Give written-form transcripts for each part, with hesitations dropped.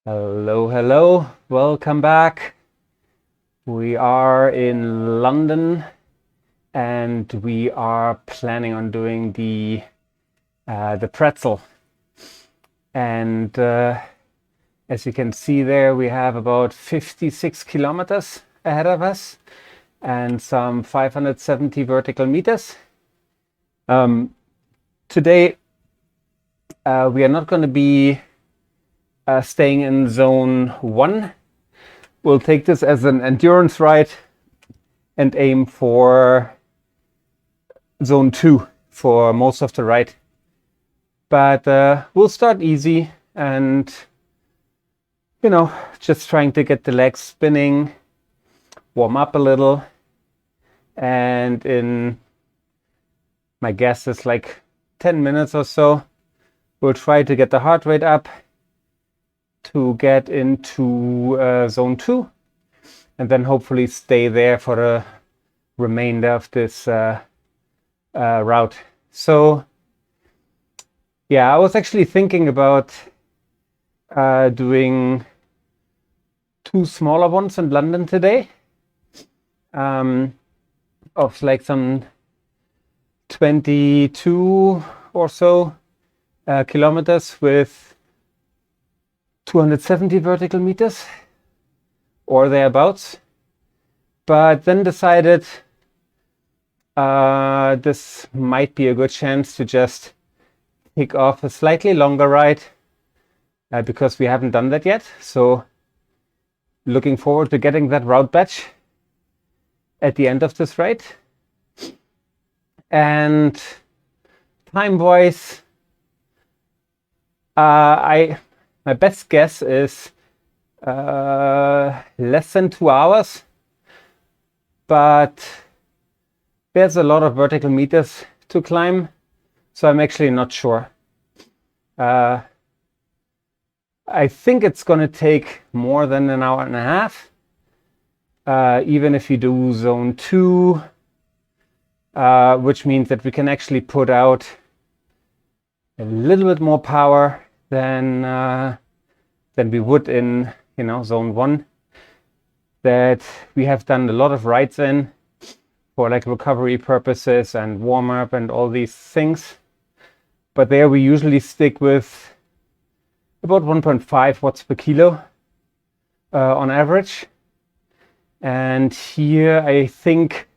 Hello, hello, welcome back. We are in London and we are planning on doing the pretzel. And as you can see there, we have about 56 kilometers ahead of us and some 570 vertical meters. Today, we are not going to be staying in zone 1. We'll take this as an endurance ride and aim for zone 2 for most of the ride. But we'll start easy and, just trying to get the legs spinning, warm up a little. And in, my guess is like 10 minutes or so, we'll try to get the heart rate up to get into zone 2 and then hopefully stay there for the remainder of this route. So yeah, I was actually thinking about doing 2 smaller ones in London today, of like some 22 or so kilometers with 270 vertical meters or thereabouts, but then decided this might be a good chance to just kick off a slightly longer ride because we haven't done that yet. So looking forward to getting that route badge at the end of this ride. And time-wise, my best guess is less than 2 hours, but there's a lot of vertical meters to climb, so I'm actually not sure. I think it's going to take more than an hour and a half, even if you do zone 2, which means that we can actually put out a little bit more power than we would in zone 1 that we have done a lot of rides in for like recovery purposes and warm up and all these things. But there we usually stick with about 1.5 watts per kilo on average. And here I think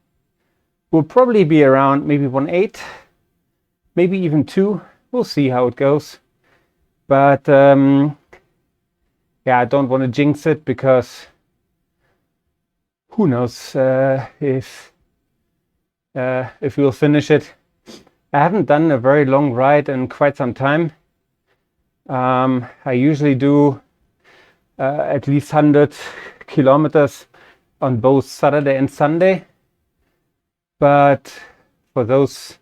we'll probably be around maybe 1.8, maybe even 2. We'll see how it goes. But yeah, I don't want to jinx it because who knows if we'll finish it. I haven't done a very long ride in quite some time. I usually do at least 100 kilometers on both Saturday and Sunday. But for those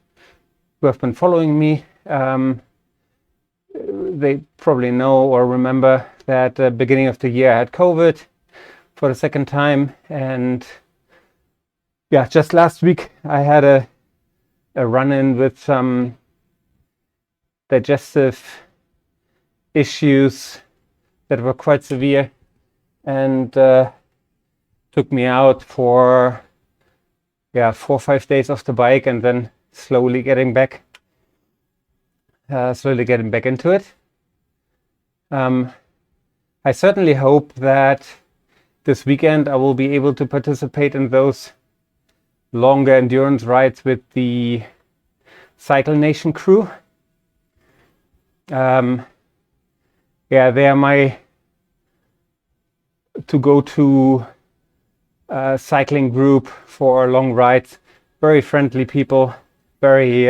who have been following me, they probably know or remember that at the beginning of the year I had COVID for the second time. And yeah, just last week I had a run-in with some digestive issues that were quite severe and took me out for 4 or 5 days off the bike and then slowly getting back into it. I certainly hope that this weekend I will be able to participate in those longer endurance rides with the Cycle Nation crew. They are my to-go-to cycling group for long rides. Very friendly people, very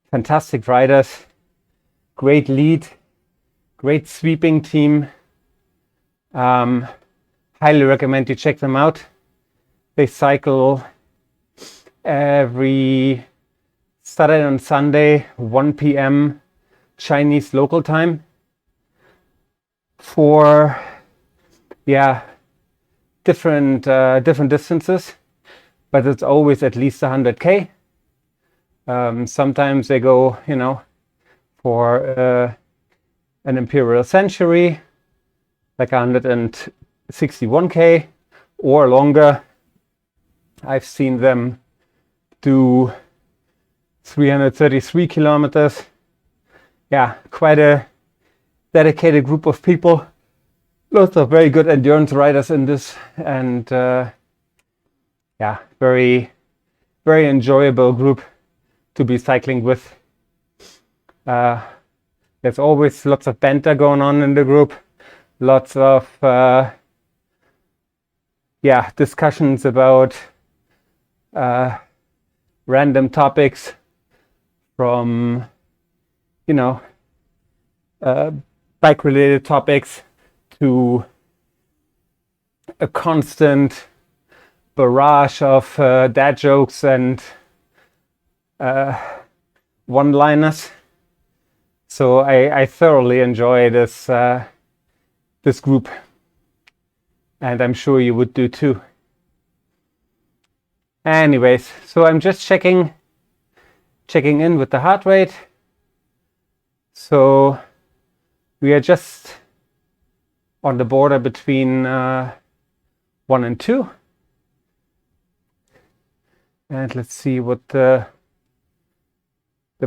fantastic riders, great lead, great sweeping team. Highly recommend you check them out. They cycle every Saturday and Sunday, 1 p.m. Chinese local time for different distances, but it's always at least 100k. Sometimes they go, for an Imperial Century, like 161k or longer. I've seen them do 333 kilometers. Yeah, quite a dedicated group of people. Lots of very good endurance riders in this, and yeah, very, very enjoyable group to be cycling with. There's always lots of banter going on in the group, lots of yeah, discussions about random topics, from, you know, bike related topics to a constant barrage of dad jokes and one-liners. So I thoroughly enjoy this this group, and I'm sure you would do too. Anyways, so I'm just checking in with the heart rate. So we are just on the border between 1 and 2. And let's see what the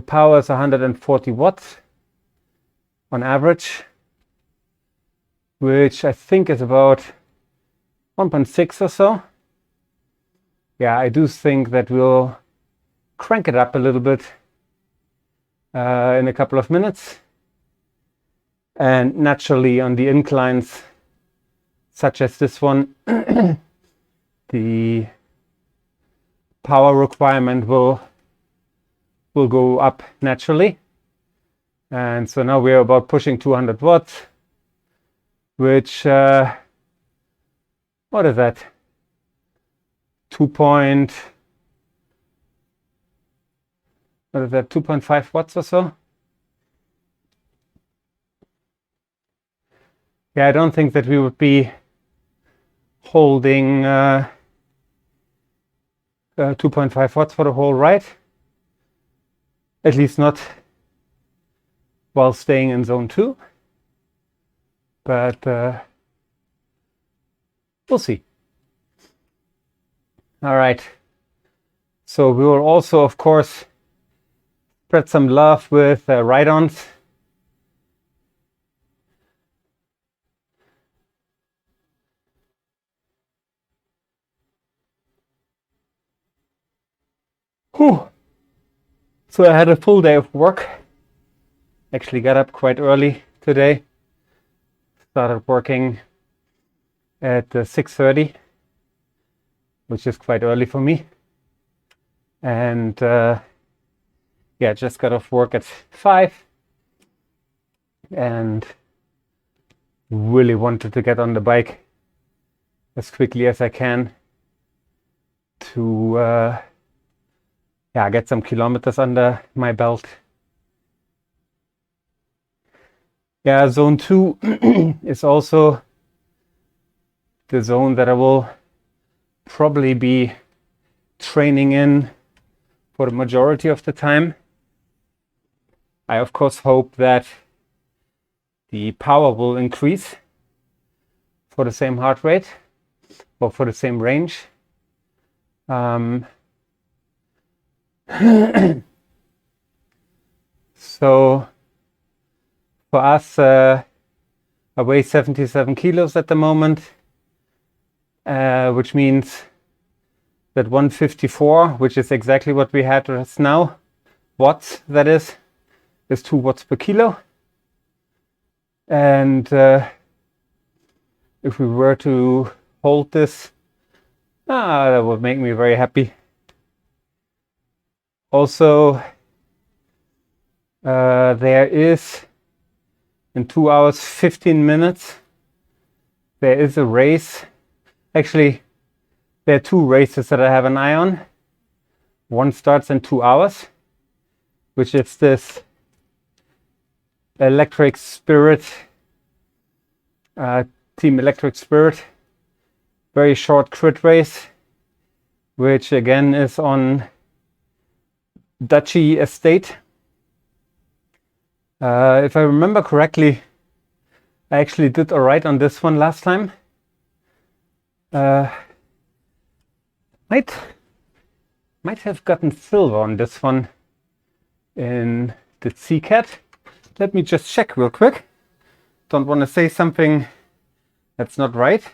power is. 140 watts on average, which I think is about 1.6 or so. Yeah, I do think that we'll crank it up a little bit in a couple of minutes. And naturally on the inclines, such as this one, the power requirement will go up naturally. And so now we're about pushing 200 watts, which, what is that? 2.5 watts or so? Yeah, I don't think that we would be holding 2.5 watts for the whole ride. At least not while staying in zone 2. But we'll see. All right. So we will also, of course, spread some love with ride-ons. Whew. So I had a full day of work. Actually got up quite early today. Started working at 6:30, which is quite early for me. And yeah, just got off work at 5 and really wanted to get on the bike as quickly as I can to yeah, get some kilometers under my belt. Yeah, zone 2 is also the zone that I will probably be training in for the majority of the time. I of course hope that the power will increase for the same heart rate or for the same range. So for us, I weigh 77 kilos at the moment, which means that 154, which is exactly what we had just now, watts, that is 2 watts per kilo. And if we were to hold this, that would make me very happy. Also, there is, in 2 hours 15 minutes, there is a race. Actually, there are 2 races that I have an eye on. One starts in 2 hours, which is this Electric Spirit, Team Electric Spirit, very short crit race, which again is on Duchy Estate. If I remember correctly, I actually did all right on this one last time. Might have gotten silver on this one in the CCAT. Let me just check real quick. Don't want to say something that's not right.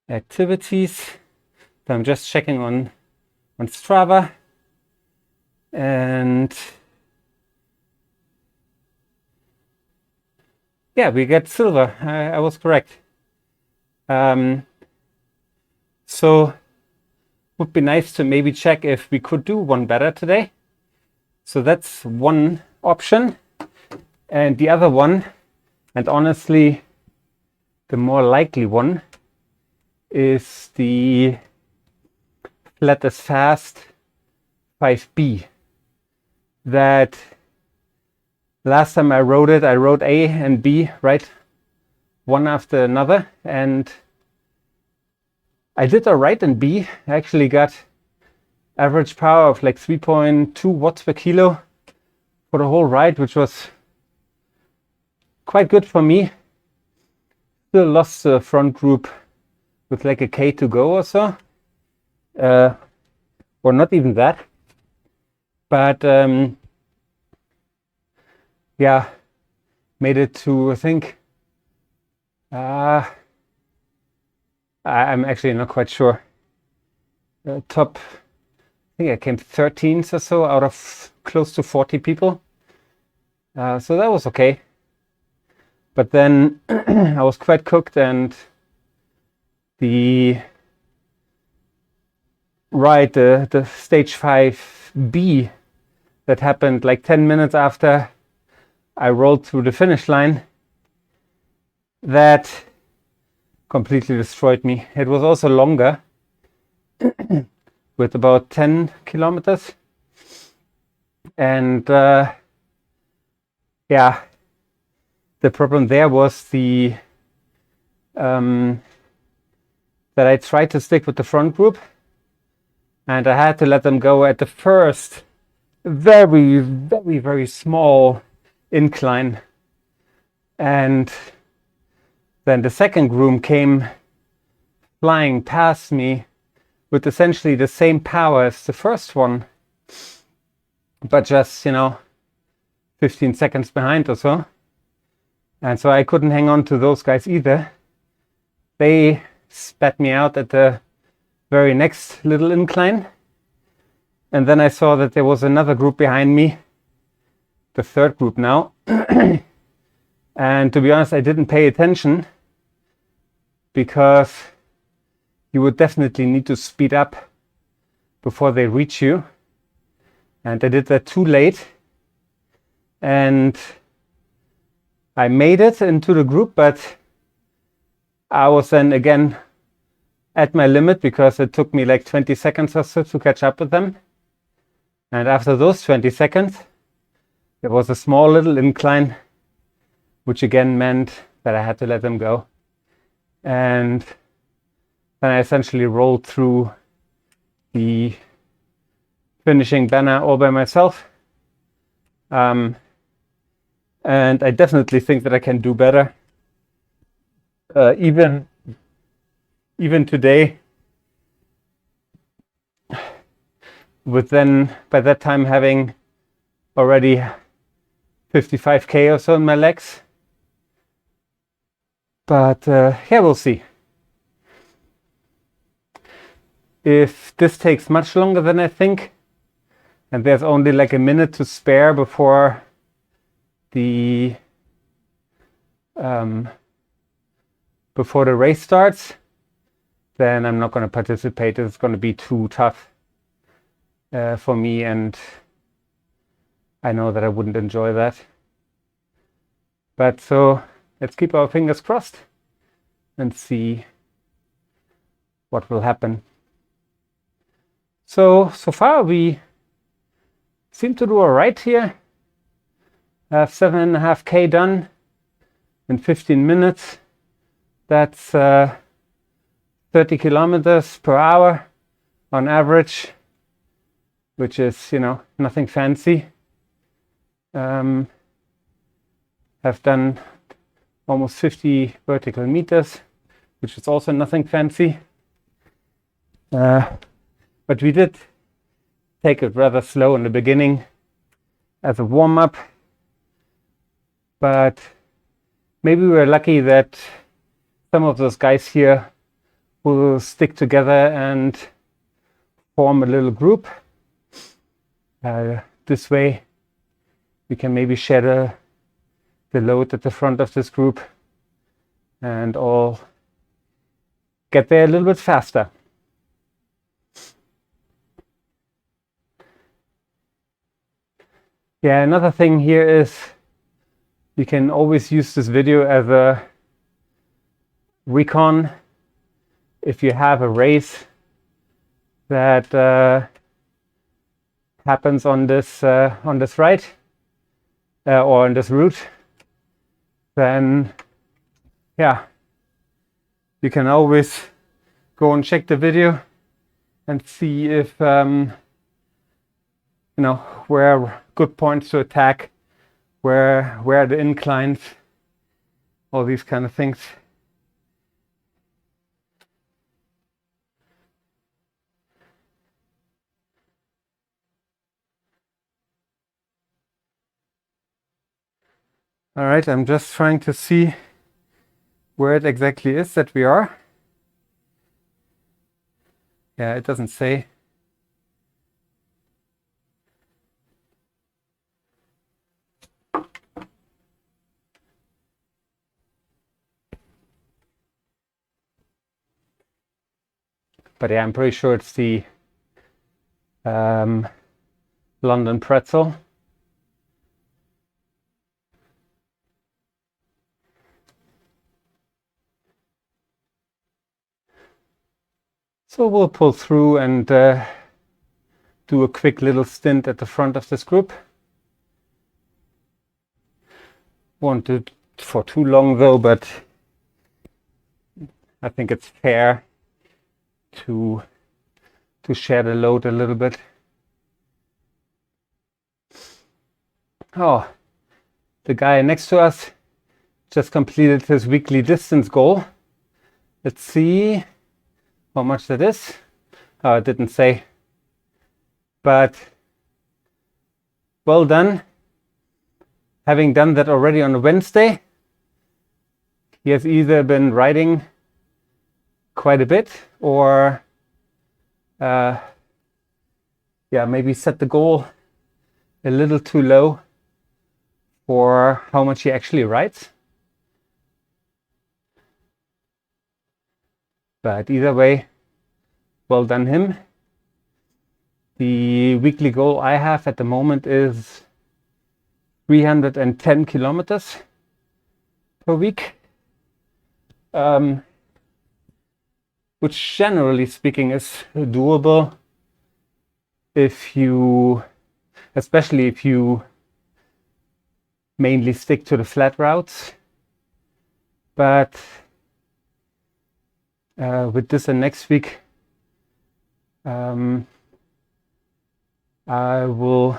Activities. So I'm just checking on Strava, and yeah, we get silver. I was correct. So would be nice to maybe check if we could do one better today. So that's one option. And the other one, and honestly the more likely one, is the flat as fast 5B. That last time I wrote it, I wrote A and B, right? One after another, and I did all right in B. I actually got average power of like 3.2 watts per kilo for the whole ride, which was quite good for me. Still lost the front group with like a K to go or so. Or not even that. But yeah, made it to, I think, I'm actually not quite sure. Top, I think I came 13th or so out of close to 40 people. So that was okay. But then I was quite cooked, and the stage 5B that happened like 10 minutes after I rolled through the finish line, that completely destroyed me. It was also longer with about 10 kilometers. And yeah, the problem there was that I tried to stick with the front group, and I had to let them go at the first very, very, very small incline. And then the second group came flying past me with essentially the same power as the first one, but just, 15 seconds behind or so. And so I couldn't hang on to those guys either. They spat me out at the very next little incline. And then I saw that there was another group behind me, the third group now. And to be honest, I didn't pay attention, because you would definitely need to speed up before they reach you. And I did that too late. And I made it into the group, but I was then again at my limit, because it took me like 20 seconds or so to catch up with them. And after those 20 seconds, there was a small little incline, which again meant that I had to let them go. And then I essentially rolled through the finishing banner all by myself. And I definitely think that I can do better. Even today, with then by that time having already 55K or so in my legs. But yeah, we'll see. If this takes much longer than I think, and there's only like a minute to spare before the race starts, then I'm not going to participate. It's going to be too tough for me, and I know that I wouldn't enjoy that. But so let's keep our fingers crossed and see what will happen. So far we seem to do all right here. I have 7.5K done in 15 minutes. That's 30 kilometers per hour on average, which is, you know, nothing fancy. Have done almost 50 vertical meters, which is also nothing fancy. But we did take it rather slow in the beginning as a warm-up. But maybe we're lucky that some of those guys here will stick together and form a little group. This way we can maybe share the load at the front of this group and all get there a little bit faster. Yeah, another thing here is you can always use this video as a recon if you have a race that happens on this ride or on this route. Then yeah, you can always go and check the video and see if you know, where are good points to attack, where are the inclines, all these kind of things. All right, I'm just trying to see where it exactly is that we are. Yeah, it doesn't say. But yeah, I'm pretty sure it's the London Pretzel. So we'll pull through and do a quick little stint at the front of this group. Won't do it for too long though, but I think it's fair to share the load a little bit. Oh, the guy next to us just completed his weekly distance goal. Let's see how much that is. Oh, it didn't say, but well done. Having done that already on a Wednesday, he has either been riding quite a bit or yeah, maybe set the goal a little too low for how much he actually rides. But either way, well done him. The weekly goal I have at the moment is 310 kilometers per week. Which generally speaking is doable especially if you mainly stick to the flat routes. But with this and next week, I will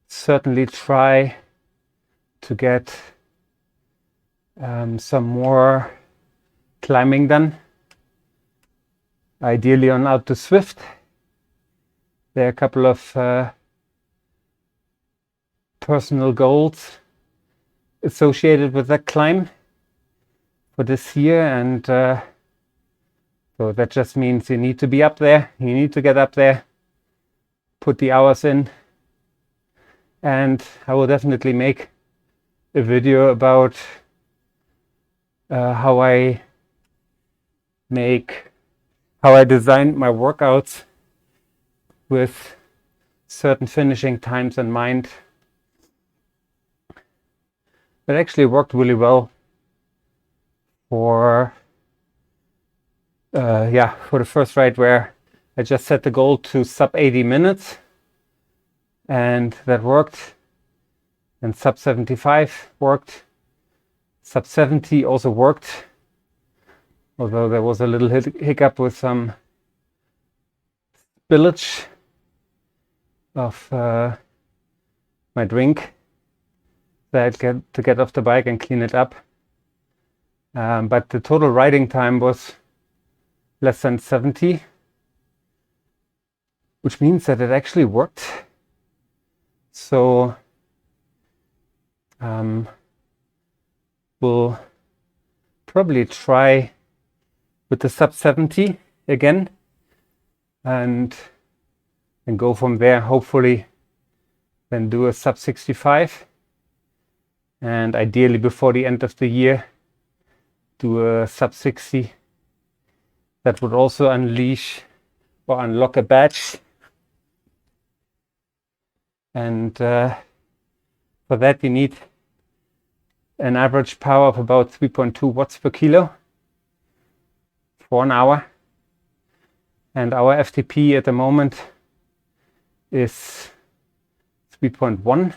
certainly try to get some more climbing done. Ideally on out to Zwift. There are a couple of personal goals associated with that climb for this year, and so that just means you need to be up there, you need to get up there, put the hours in, and I will definitely make a video about how I design my workouts with certain finishing times in mind. It actually worked really well for the first ride, where I just set the goal to sub 80 minutes, and that worked. And sub 75 worked. Sub 70 also worked. although there was a little hiccup with some spillage of my drink that I had to get off the bike and clean it up. But the total riding time was less than 70, which means that it actually worked. So we'll probably try with the sub 70 again and go from there. Hopefully then do a sub 65, and ideally before the end of the year do a sub 60. That would also unleash or unlock a badge, and for that you need an average power of about 3.2 watts per kilo for an hour, and our FTP at the moment is 3.1,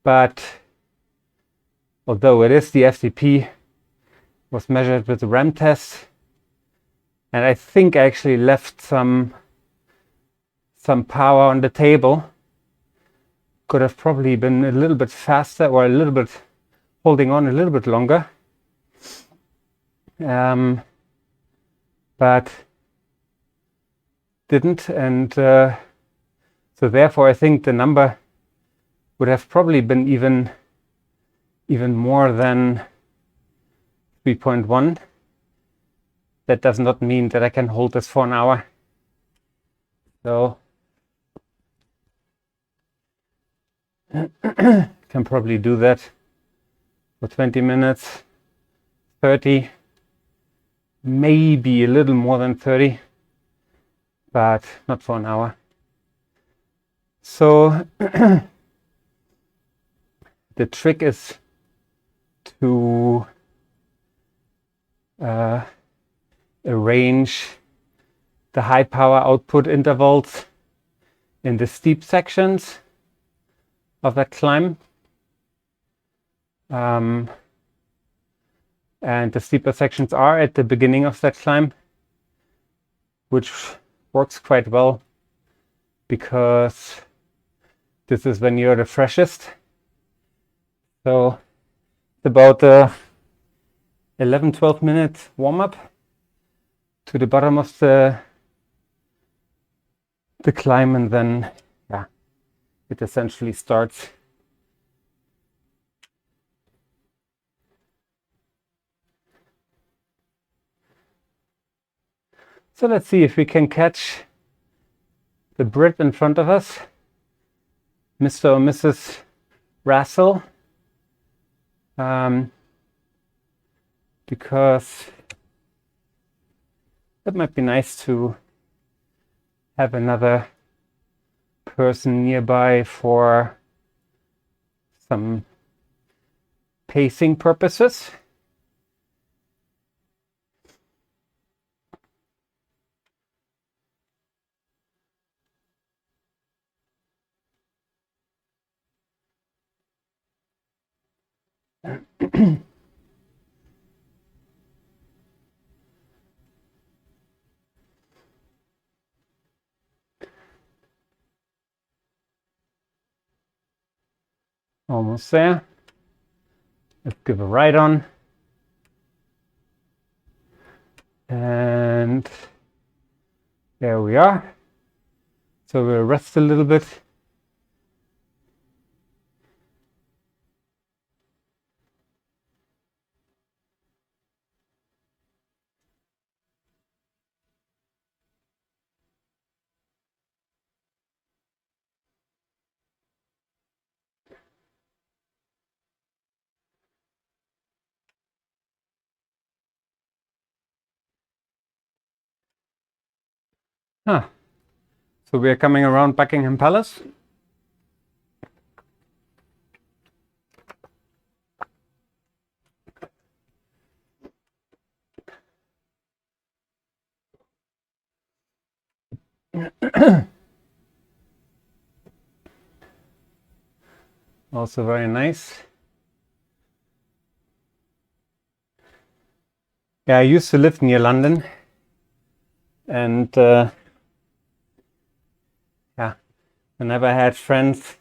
but although it is the FTP, was measured with the RAM test, and I think I actually left some power on the table. Could have probably been a little bit faster, or a little bit holding on a little bit longer, but didn't, and so therefore I think the number would have probably been even more than 3.1. That does not mean that I can hold this for an hour. So can probably do that for 20 minutes, 30, maybe a little more than 30, but not for an hour. So the trick is to arrange the high power output intervals in the steep sections of that climb. And the steeper sections are at the beginning of that climb, which works quite well because this is when you're the freshest. So it's about a 11-12 minute warm-up to the bottom of the climb, and then it essentially starts. So let's see if we can catch the Brit in front of us, Mr. or Mrs. Russell, because it might be nice to have another person nearby for some pacing purposes. Almost there. Let's give a ride on. And there we are. So we'll rest a little bit. So we are coming around Buckingham Palace. Also very nice. Yeah, I used to live near London, and yeah, whenever I had friends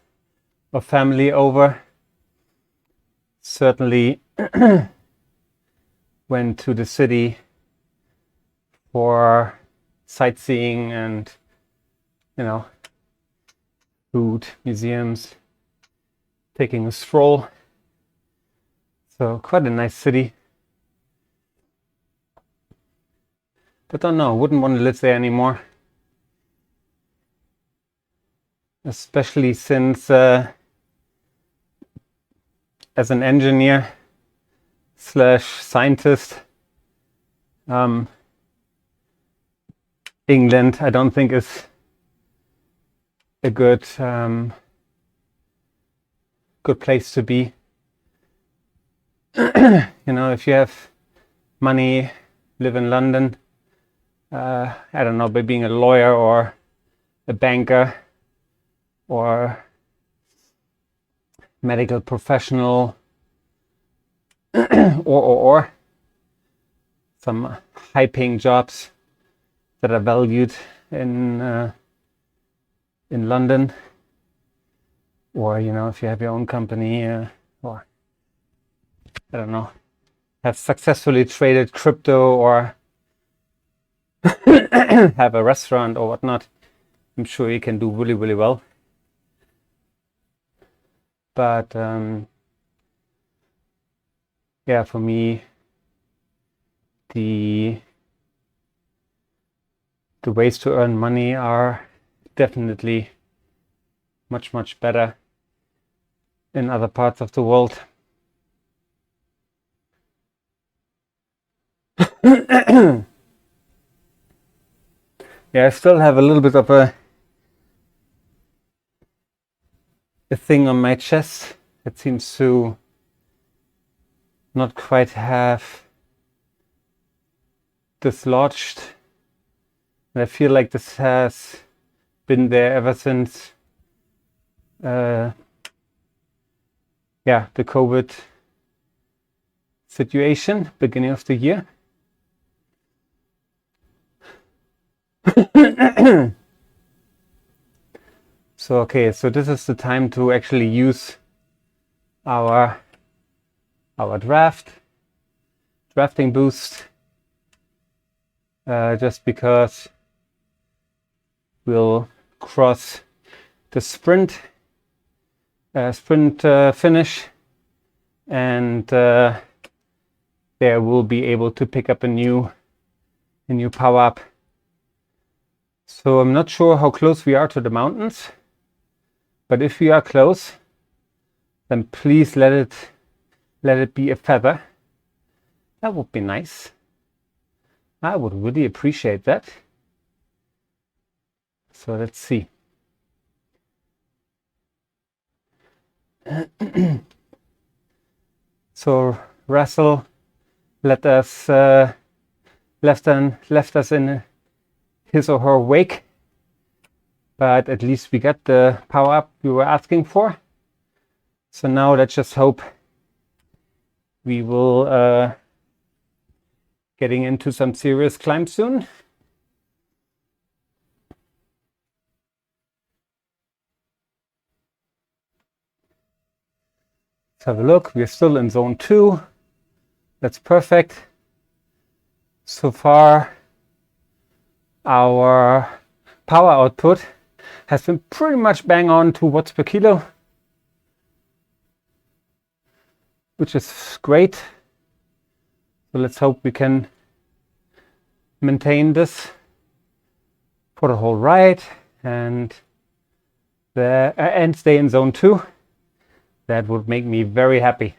or family over, certainly went to the city for sightseeing and, you know, food, museums, taking a stroll. So quite a nice city. But don't know, wouldn't want to live there anymore. Especially since as an engineer slash scientist, England I don't think is a good good place to be. You know, if you have money, live in London, I don't know, by being a lawyer or a banker or medical professional, or some high-paying jobs that are valued in London, or, you know, if you have your own company, or I don't know, have successfully traded crypto or have a restaurant or whatnot, I'm sure you can do really, really well. But yeah, for me, the ways to earn money are definitely much, much better in other parts of the world. Yeah, I still have a little bit of a thing on my chest that seems to not quite have dislodged. And I feel like this has been there ever since yeah, the COVID situation, beginning of the year. So okay, so this is the time to actually use our drafting boost, just because we'll cross the sprint finish, and there we'll be able to pick up a new power up. So I'm not sure how close we are to the mountains, but if we are close, then please let it be a feather. That would be nice. I would really appreciate that. So let's see. So Russell left us in his or her wake, but at least we got the power up we were asking for. So now let's just hope we will getting into some serious climb soon. Let's have a look. We're still in zone 2. That's perfect. So far, our power output has been pretty much bang on to watts per kilo, which is great. So let's hope we can maintain this for the whole ride and stay in zone 2. That would make me very happy.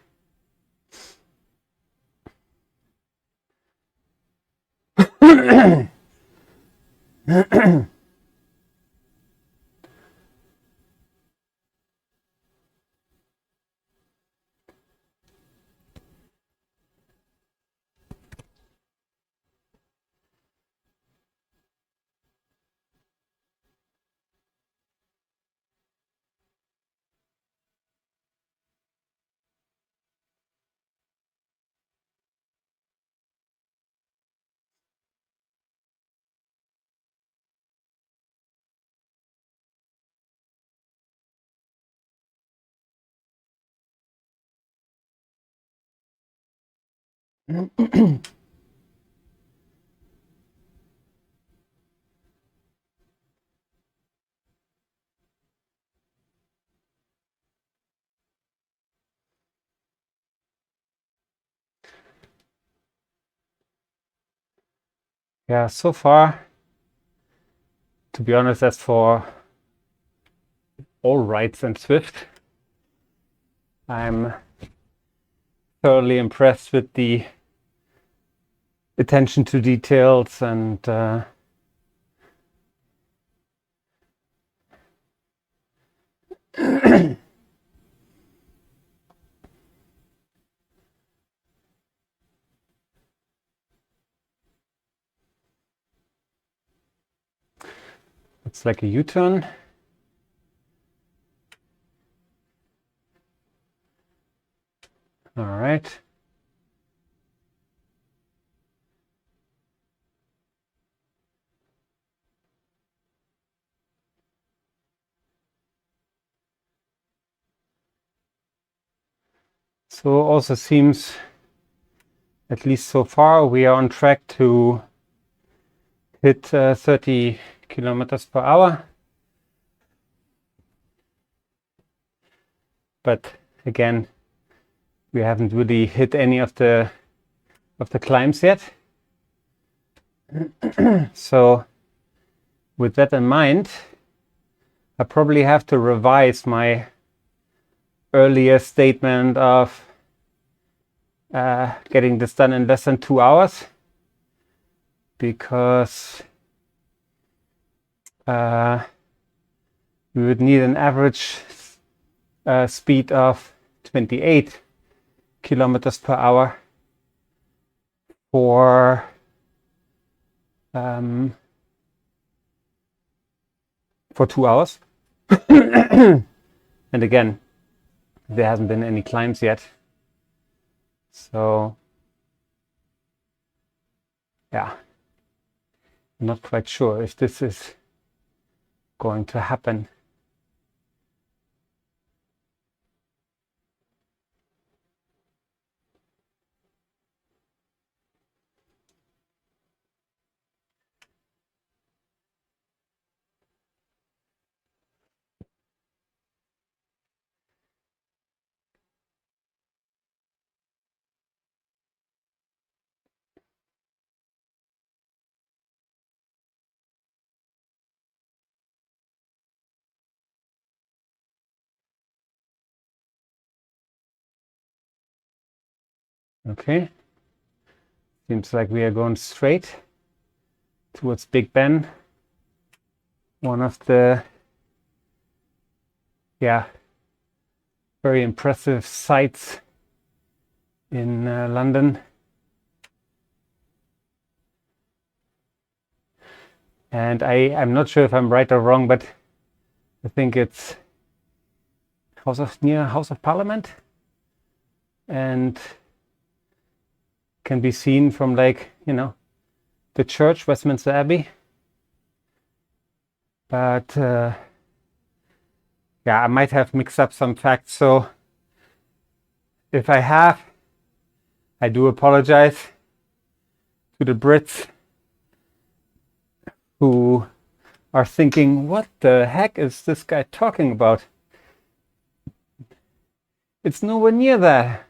Yeah, so far, to be honest, as for all rides in Zwift, I'm thoroughly impressed with the attention to details and it's like a U-turn. All right. So also seems, at least so far, we are on track to hit 30 kilometers per hour. But again, we haven't really hit any of the climbs yet. So with that in mind, I probably have to revise my earlier statement of getting this done in less than 2 hours, because we would need an average speed of 28 kilometers per hour for 2 hours. And again, there hasn't been any climbs yet. So yeah, I'm not quite sure if this is going to happen. Okay, seems like we are going straight towards Big Ben, one of the very impressive sights in London. And I'm not sure if I'm right or wrong, but I think it's near House of Parliament, and can be seen from, like, the church, Westminster Abbey. But yeah, I might have mixed up some facts, so if I have, I do apologize to the Brits who are thinking, what the heck is this guy talking about? It's nowhere near that.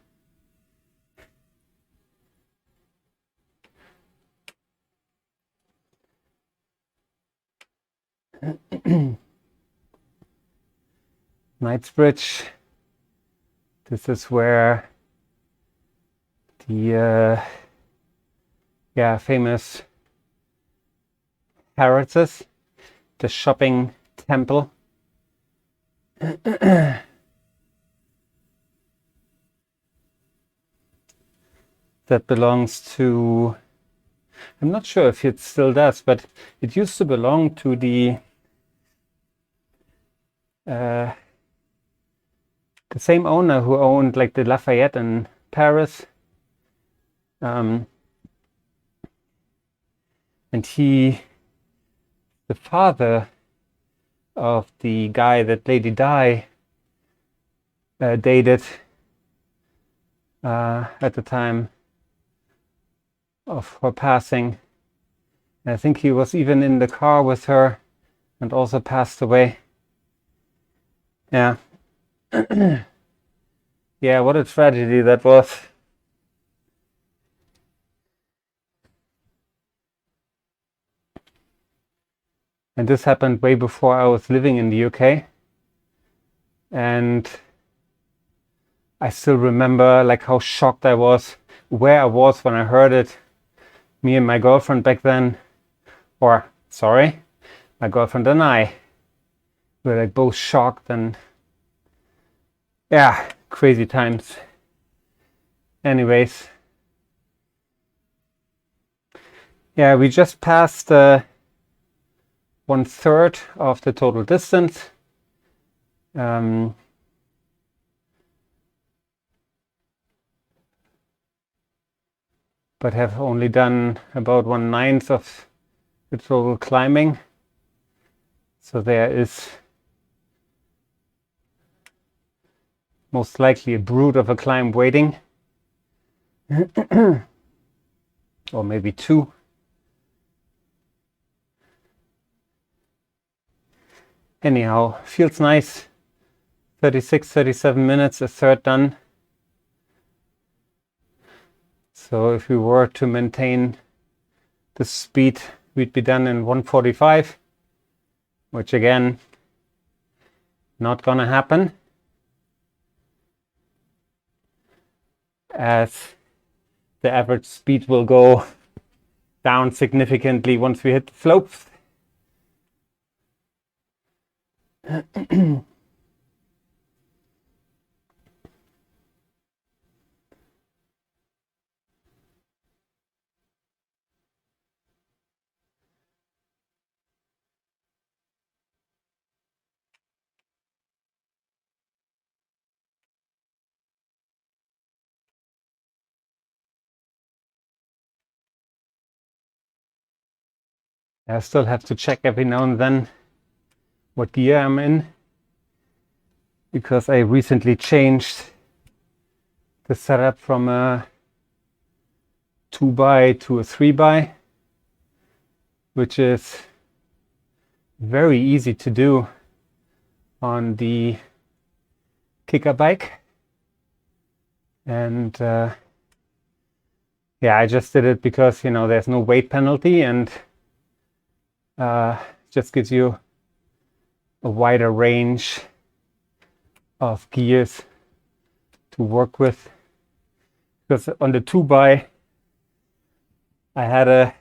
Knightsbridge. This is where the famous Harrods is, the shopping temple. That belongs to, I'm not sure if it still does, but it used to belong to the same owner who owned, like, the Lafayette in Paris. And the father of the guy that Lady Di dated at the time, of her passing. And I think he was even in the car with her and also passed away. Yeah. Yeah, what a tragedy that was. And this happened way before I was living in the UK. And I still remember like how shocked I was, where I was when I heard it. Me and my girlfriend back then, or sorry, my girlfriend and I were like both shocked, and yeah, crazy times. Anyways, yeah, we just passed 1/3 of the total distance. But have only done about 1/9 of the total climbing. So there is most likely a brood of a climb waiting. Or maybe 2. Anyhow, feels nice. 36, 37 minutes, a third done. So if we were to maintain the speed, we'd be done in 1:45, which again, not gonna happen, as the average speed will go down significantly once we hit the slopes. I still have to check every now and then what gear I'm in, because I recently changed the setup from a 2x to a 3x, which is very easy to do on the kicker bike. And yeah, I just did it because, you know, there's no weight penalty, and just gives you a wider range of gears to work with. Because on the 2x, I had a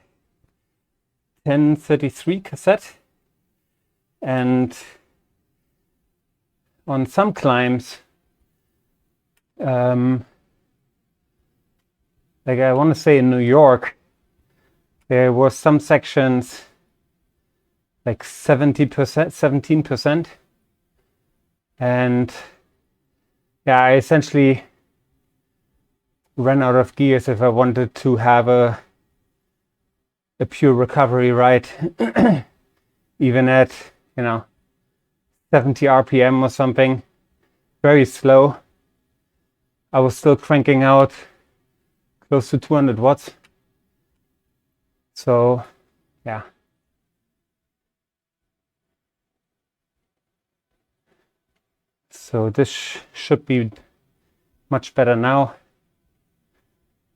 1033 cassette, and on some climbs, like I want to say in New York, there were some sections like 70%, 17%. And yeah, I essentially ran out of gears if I wanted to have a pure recovery ride, even at, you know, 70 RPM or something, very slow. I was still cranking out close to 200 watts. So yeah. So this should be much better now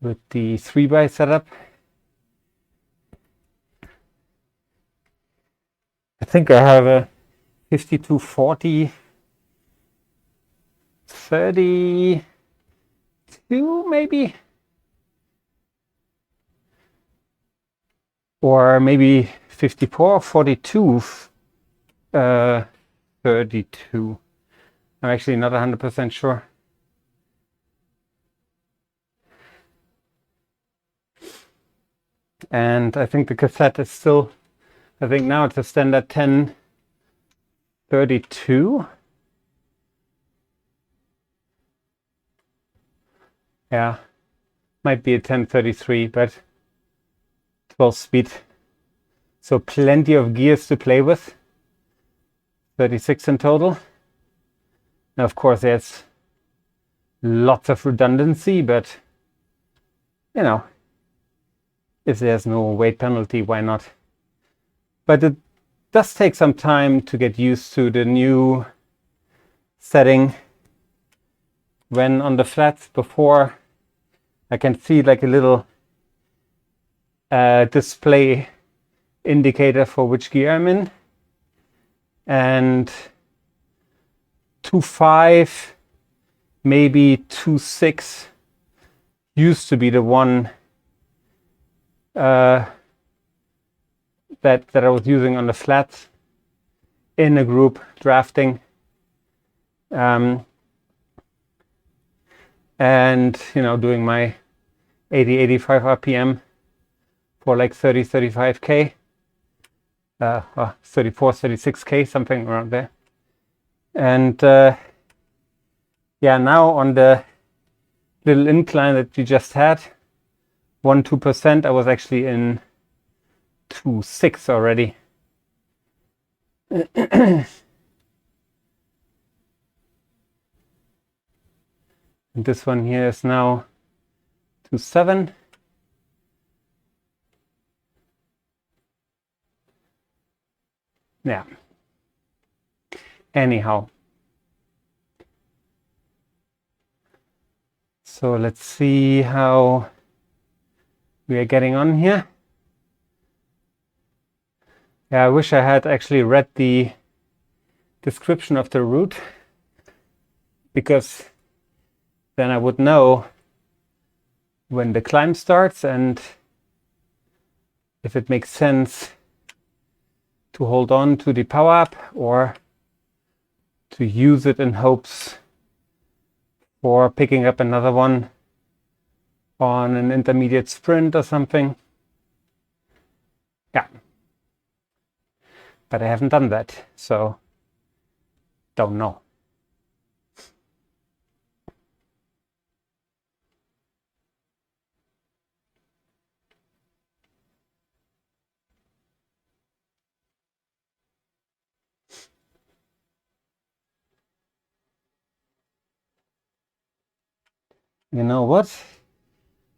with the 3x setup. I think I have a 5240 32 maybe, or maybe 54 42 32. I'm actually not 100% sure. And I think the cassette is still, I think now it's a standard 1032. Yeah, might be a 1033, but 12 speed. So plenty of gears to play with. 36 in total. Now, of course, there's lots of redundancy, but you know, if there's no weight penalty, why not? But it does take some time to get used to the new setting. When on the flats before, I can see like a little display indicator for which gear I'm in, and 2.5, maybe 2.6 used to be the one that I was using on the flats in a group drafting, and doing my 80-85 RPM for like 30-35k, 34-36k, something around there. And yeah, now on the little incline that we just had, 1-2%, I was actually in 2.6 already. And this one here is now 2.7. Yeah. Anyhow. So let's see how we are getting on here. Yeah, I wish I had actually read the description of the route, because then I would know when the climb starts and if it makes sense to hold on to the power up or to use it in hopes for picking up another one on an intermediate sprint or something. Yeah. But I haven't done that, so don't know. You know what?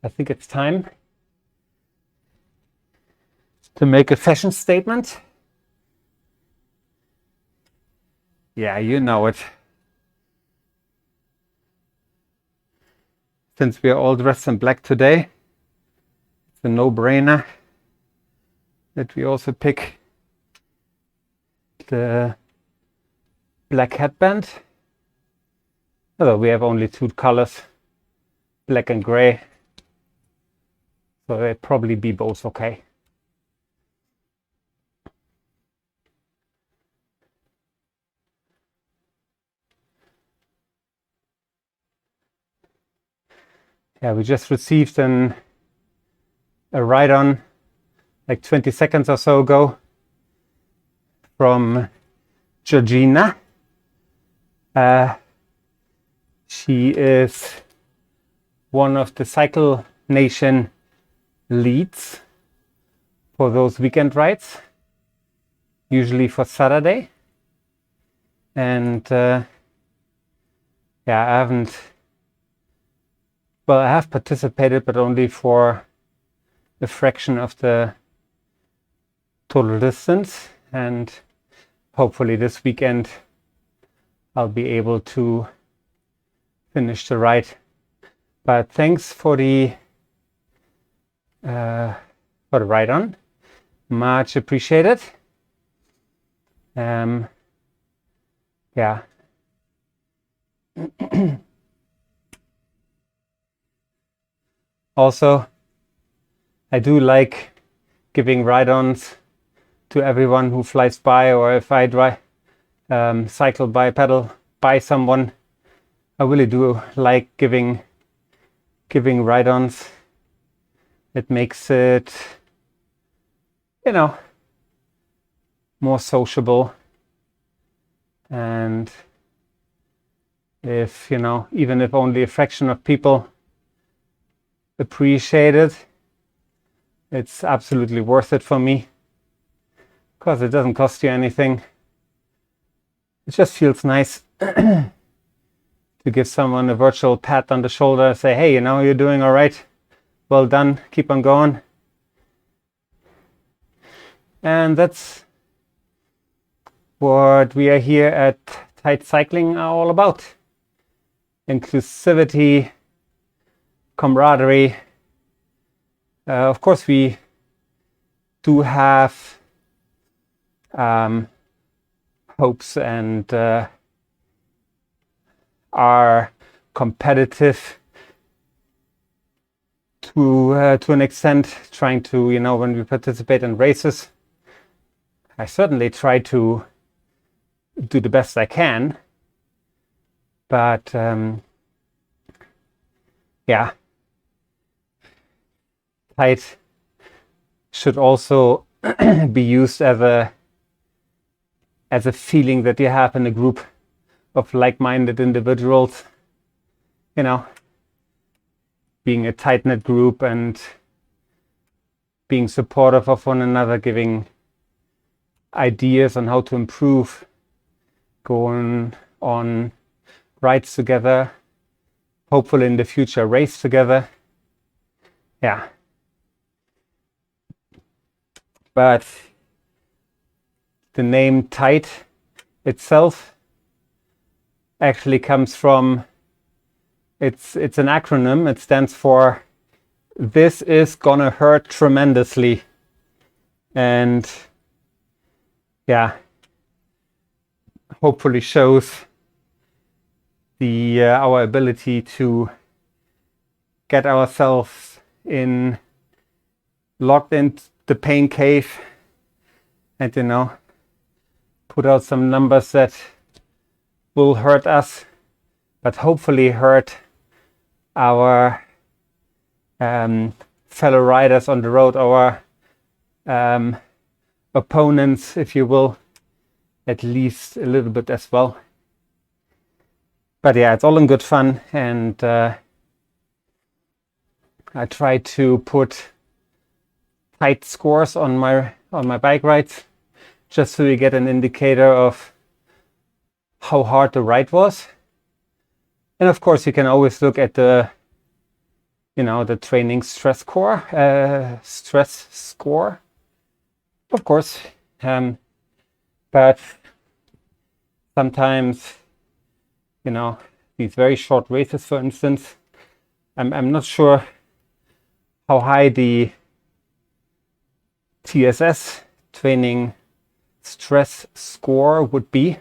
I think it's time to make a fashion statement. Yeah, you know it. Since we are all dressed in black today, it's a no-brainer that we also pick the black headband. Although we have only two colors, black and gray, so they'd probably be both okay. Yeah, we just received a ride-on like 20 seconds or so ago from Georgina. She is one of the Cycle Nation leads for those weekend rides, usually for Saturday. And yeah, I have participated, but only for a fraction of the total distance. And hopefully this weekend I'll be able to finish the ride. But thanks for the ride-on, much appreciated. Yeah. Also, I do like giving ride-ons to everyone who flies by, or if I cycle by, pedal by someone. I really do like giving ride-ons. It makes it, more sociable. And if, even if only a fraction of people appreciate it, it's absolutely worth it for me, because it doesn't cost you anything. It just feels nice to give someone a virtual pat on the shoulder and say, hey, you're doing all right. Well done. Keep on going. And that's what we are here at Tight Cycling are all about. Inclusivity, camaraderie. Of course, we do have hopes and are competitive to an extent, trying to, when we participate in races, I certainly try to do the best I can, but yeah, tight should also be used as a feeling that you have in a group of like-minded individuals, being a tight-knit group and being supportive of one another, giving ideas on how to improve, going on rides together, hopefully in the future race together. Yeah. But the name Tight itself actually comes from, it's an acronym. It stands for "This is gonna hurt tremendously." And yeah, hopefully shows our ability to get ourselves locked in the pain cave and put out some numbers that will hurt us, but hopefully hurt our fellow riders on the road, our opponents, if you will, at least a little bit as well. But yeah, it's all in good fun, and I try to put tight scores on my bike rides, just so you get an indicator of how hard the ride was. And of course, you can always look at the training stress score, of course. But sometimes, these very short races, for instance, I'm not sure how high the TSS, training stress score, would be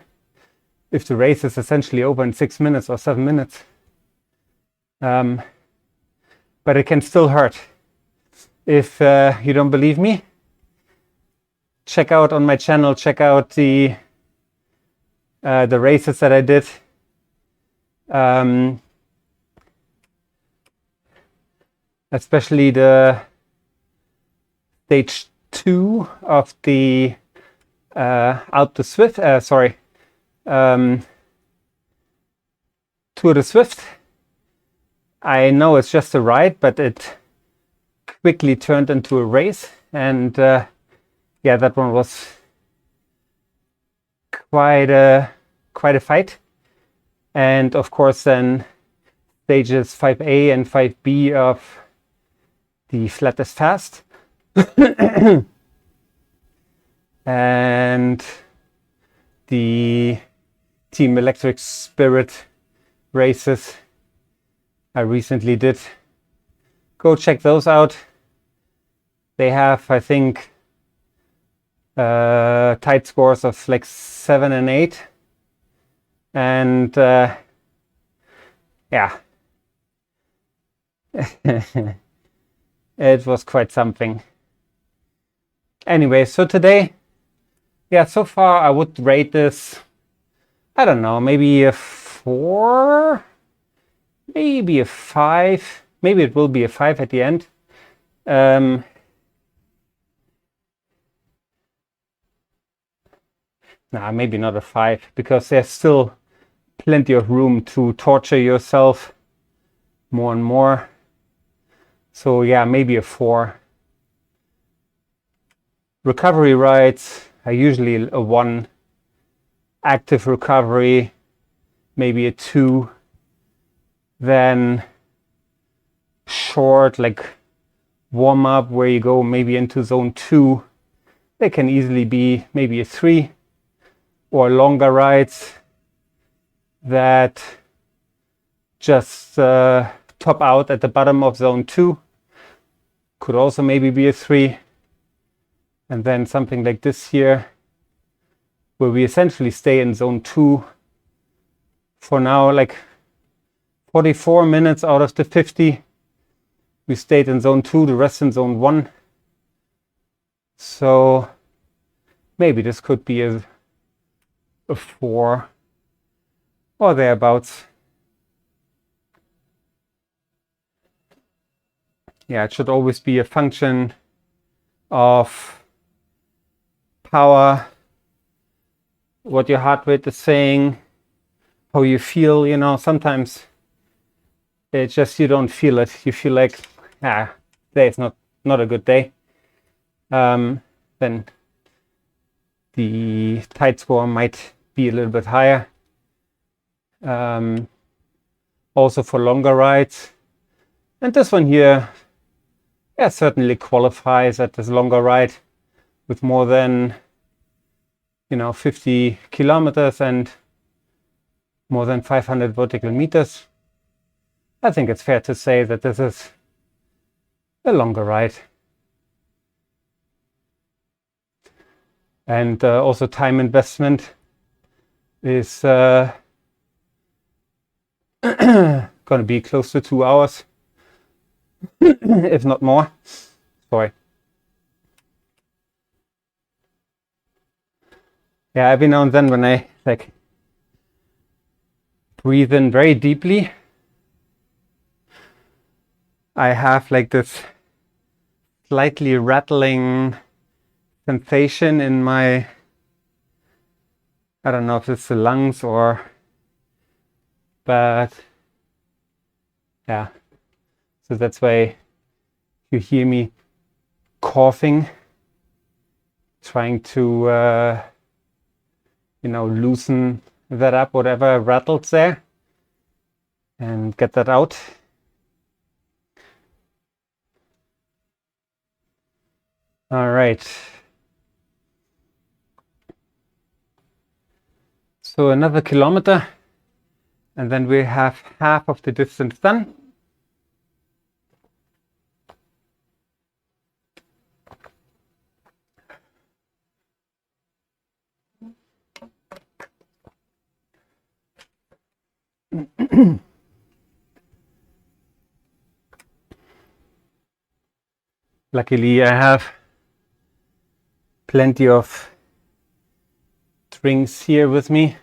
if the race is essentially over in 6 minutes or 7 minutes. But it can still hurt. If you don't believe me, check out on my channel, check out the races that I did. Especially the stage 2 of the Zwift, Tour de Zwift. I know it's just a ride, but it quickly turned into a race, and yeah, that one was quite a fight. And of course, then stages 5A and 5B of the Flattest Fast and the Team Electric Spirit races I recently did. Go check those out. They have, I think, tight scores of like 7 and 8. And yeah, it was quite something. Anyway, so today, yeah, so far I would rate this, I don't know, maybe a 4, maybe a 5, maybe it will be a 5 at the end. Nah, maybe not a 5, because there's still plenty of room to torture yourself more and more. So yeah, maybe a 4. Recovery rides are usually a 1. Active recovery, maybe a 2. Then short, like warm up, where you go maybe into zone 2, they can easily be maybe a 3, or longer rides that just top out at the bottom of zone 2 could also maybe be a 3. And then something like this here, where we essentially stay in zone 2 for now, like 44 minutes out of the 50. We stayed in zone 2, the rest in zone 1. So maybe this could be a 4 or thereabouts. Yeah, it should always be a function of power, what your heart rate is saying, how you feel. You know, sometimes it's just you don't feel it. You feel like, today is not a good day. Then the tide score might be a little bit higher. Also for longer rides. And this one here, yeah, certainly qualifies at this longer ride with more than, 50 kilometers and more than 500 vertical meters. I think it's fair to say that this is a longer ride. And also time investment is going to be close to 2 hours, if not more. Sorry. Yeah, every now and then when I breathe in very deeply, I have this slightly rattling sensation in my, I don't know if it's the lungs but yeah, so that's why you hear me coughing, trying to loosen that up, whatever rattles there, and get that out. All right. So another kilometer, and then we have half of the distance done. Luckily, I have plenty of drinks here with me,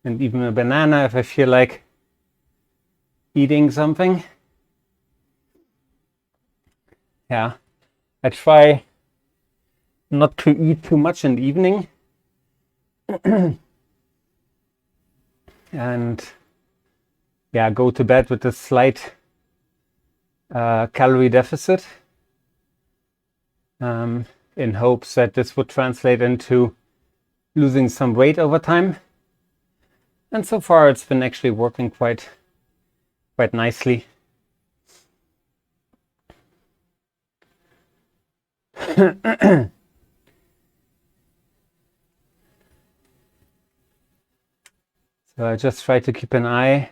and even a banana if I feel like eating something. Yeah, I try not to eat too much in the evening. And yeah, go to bed with a slight calorie deficit, in hopes that this would translate into losing some weight over time. And so far it's been actually working quite nicely. So I just try to keep an eye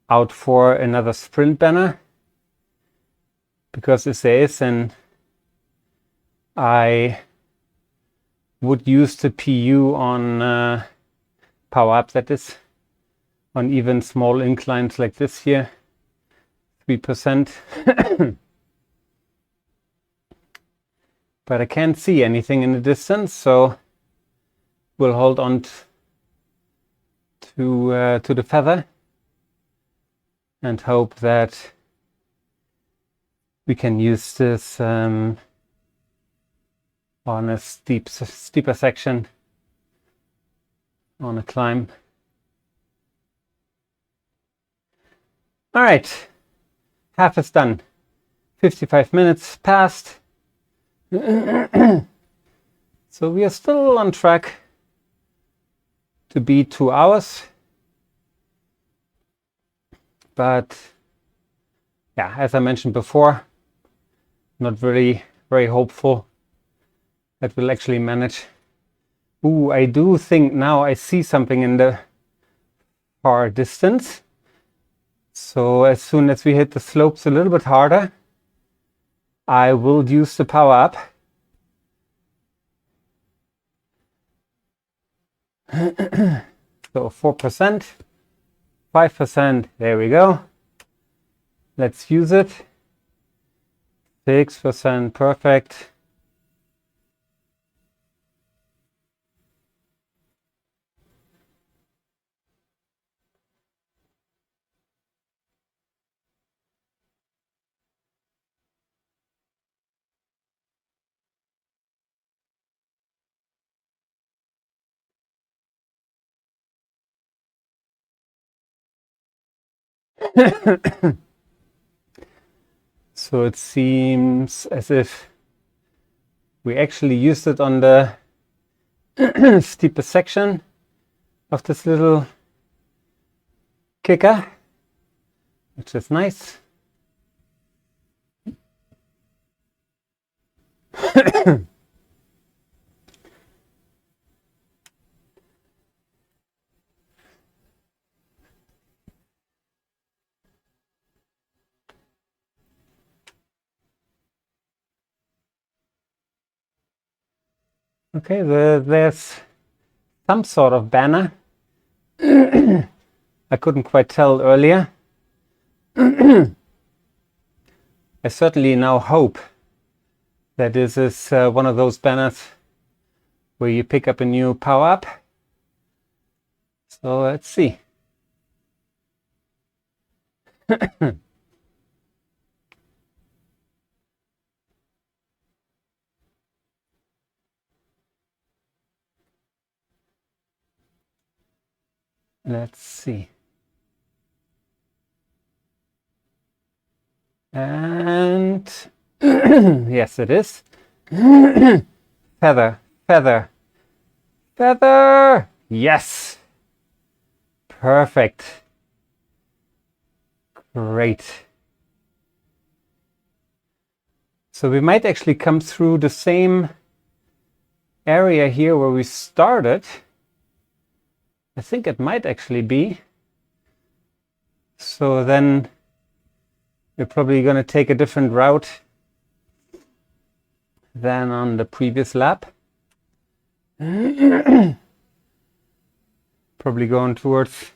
out for another sprint banner, because if there is, then I would use the PU on power up, that is, on even small inclines like this here, 3%. But I can't see anything in the distance, so we'll hold on to the feather and hope that we can use this on a steeper section on a climb. All right, half is done. 55 minutes passed. So we are still on track to beat 2 hours. But yeah, as I mentioned before, not very hopeful that will actually manage. Ooh, I do think now I see something in the far distance. So as soon as we hit the slopes a little bit harder, I will use the power up. So 4%, 5%, there we go. Let's use it. 6%, perfect. So it seems as if we actually used it on the steepest section of this little kicker, which is nice. Okay, there's some sort of banner. I couldn't quite tell earlier. I certainly now hope that this is one of those banners where you pick up a new power-up. So let's see. Let's see. And yes, it is. Feather, feather, feather. Yes. Perfect. Great. So we might actually come through the same area here where we started. I think it might actually be. So then we're probably going to take a different route than on the previous lap. Probably going towards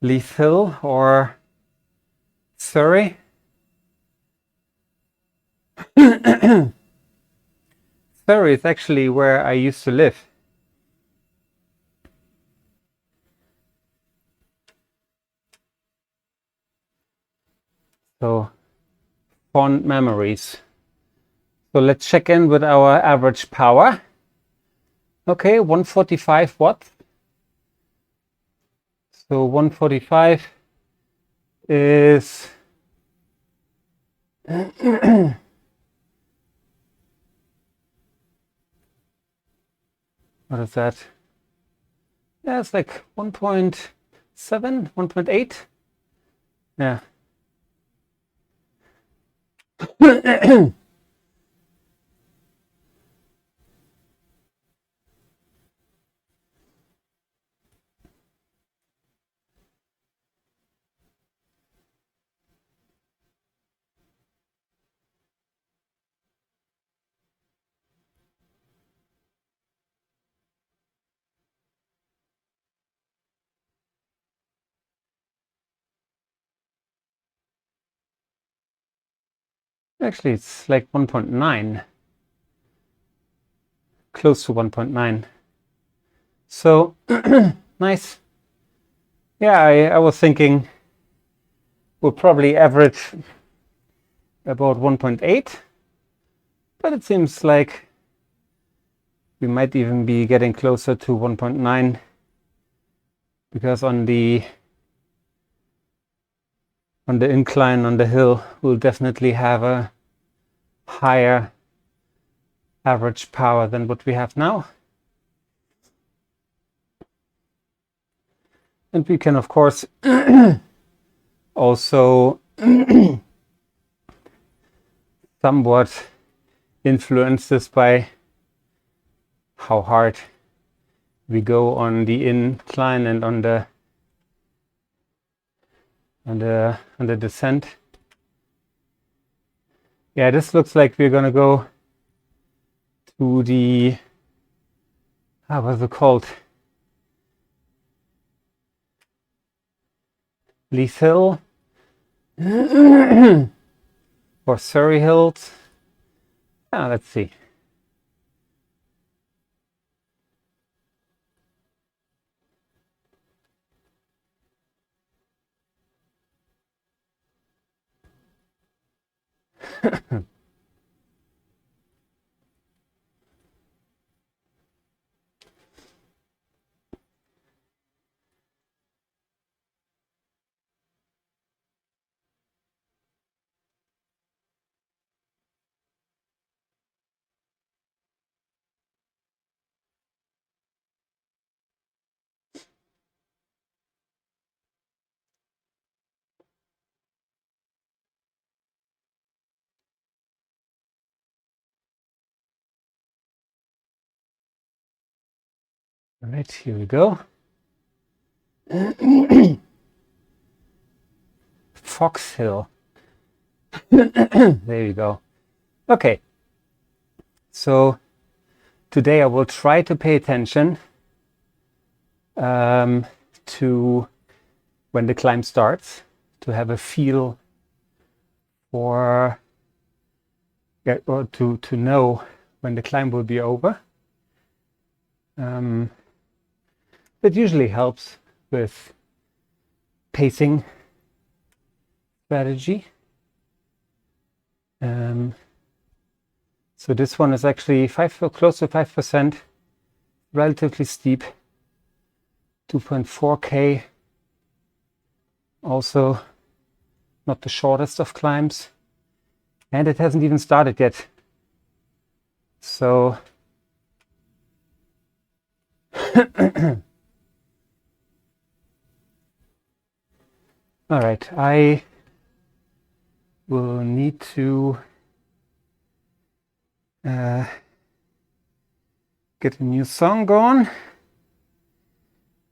Leith Hill or Surrey. Surrey is actually where I used to live. So, fond memories. So let's check in with our average power. Okay, 145 watts. So 145 is what is that? Yeah, it's like 1.7, 1.8. Yeah. Actually, it's like 1.9, close to 1.9. So nice. Yeah, I was thinking we'll probably average about 1.8, but it seems like we might even be getting closer to 1.9 because on the incline on the hill we'll definitely have a higher average power than what we have now. And we can of course also somewhat influenced this by how hard we go on the incline and on the descent. Yeah, this looks like we're gonna go to the what's it called? Leith Hill or Surrey Hills. Let's see. All right, here we go. Fox Hill. There you go. Okay. So today I will try to pay attention to when the climb starts, to have a feel for, or to know when the climb will be over. That usually helps with pacing strategy. So this one is actually close to 5%, relatively steep, 2.4K. Also not the shortest of climbs, and it hasn't even started yet. So all right, I will need to get a new song going,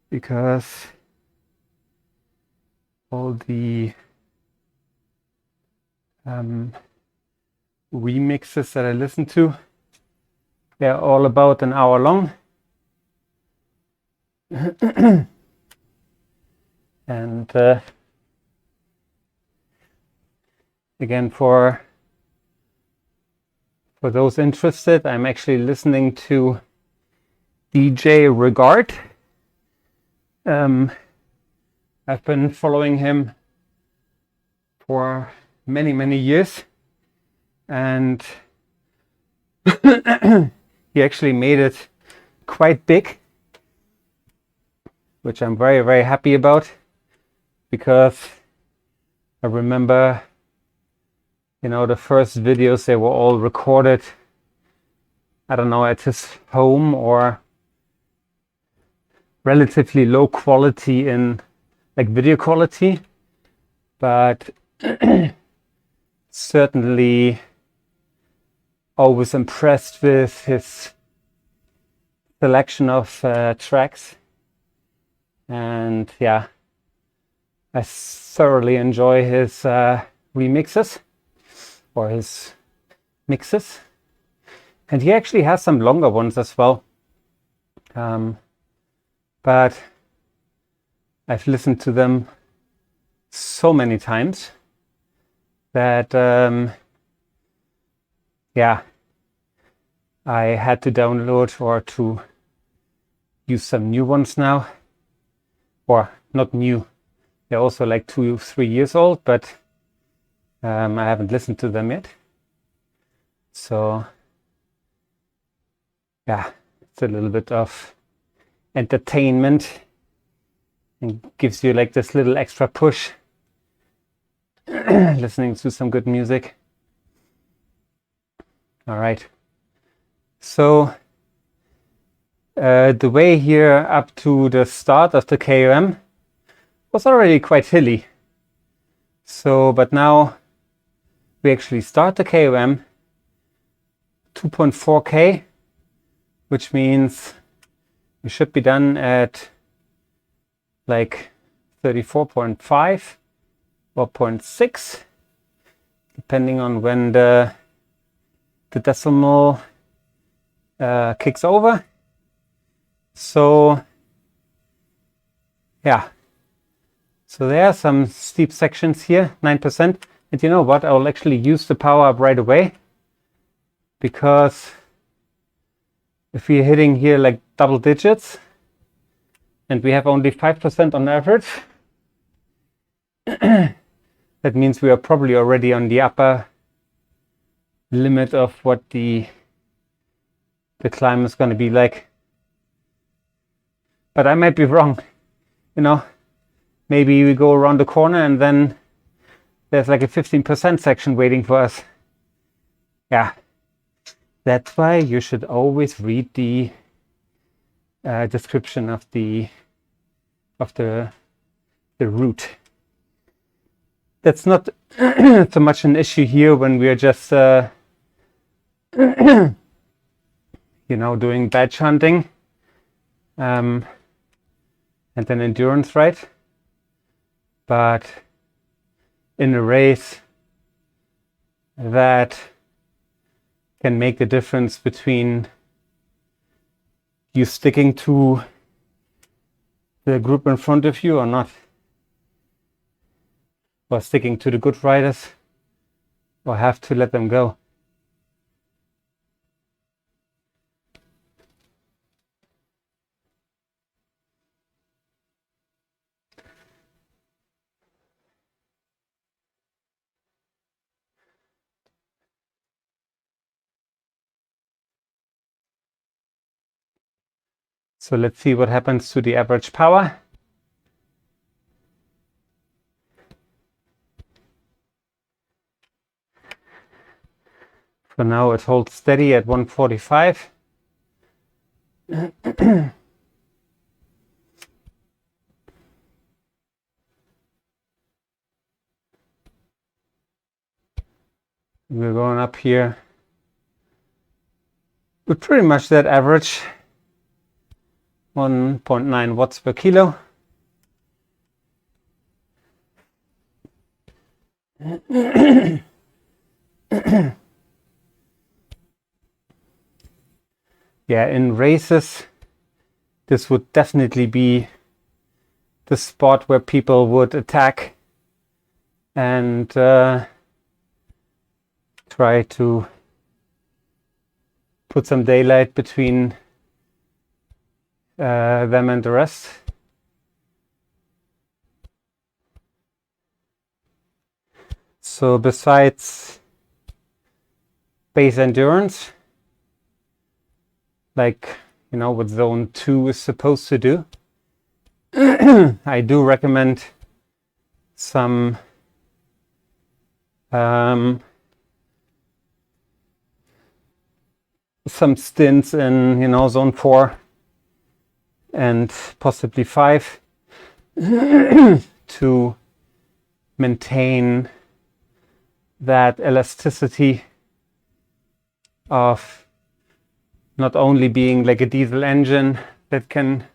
because all the remixes that I listen to, they're all about an hour long. And again, for those interested, I'm actually listening to DJ Regard. I've been following him for many years, and he actually made it quite big, which I'm very happy about, because I remember, the first videos, they were all recorded, I don't know, at his home, or relatively low quality in like video quality, but certainly always impressed with his selection of tracks. And yeah, I thoroughly enjoy his remixes or his mixes, and he actually has some longer ones as well, but I've listened to them so many times that yeah, I had to download or to use some new ones now, or not new, they're also like 2-3 years old, but I haven't listened to them yet. So yeah, it's a little bit of entertainment and gives you like this little extra push listening to some good music. All right, so the way here up to the start of the KOM was already quite hilly. So, but now we actually start the KOM 2.4K, which means we should be done at like 34.5 or 0.6, depending on when the decimal kicks over. So yeah, so there are some steep sections here, 9%. And you know what? I will actually use the power up right away, because if we're hitting here like double digits and we have only 5% on average, that means we are probably already on the upper limit of what the climb is going to be like. But I might be wrong. You know, maybe we go around the corner and then there's like a 15% section waiting for us. Yeah, that's why you should always read the description of the route. That's not so much an issue here when we are just you know, doing badge hunting and an endurance ride. But in a race, that can make the difference between you sticking to the group in front of you or not, or sticking to the good riders, or have to let them go. So let's see what happens to the average power. For now it holds steady at 145. We're going up here with pretty much that average, 1.9 watts per kilo. Yeah, in races, this would definitely be the spot where people would attack and try to put some daylight between them and the rest. So besides base endurance, like, you know, what zone 2 is supposed to do, I do recommend some stints in, you know, zone 4 and possibly 5 to maintain that elasticity of not only being like a diesel engine that can,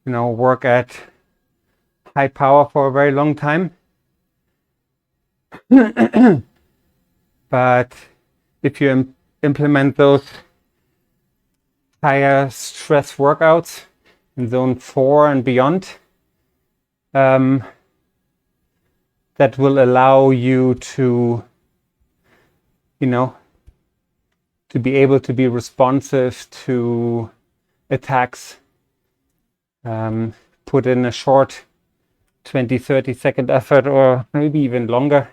you know, work at high power for a very long time, but if you implement those higher stress workouts in zone 4 and beyond, that will allow you to, you know, to be able to be responsive to attacks. Put in a short 20-30 second effort, or maybe even longer,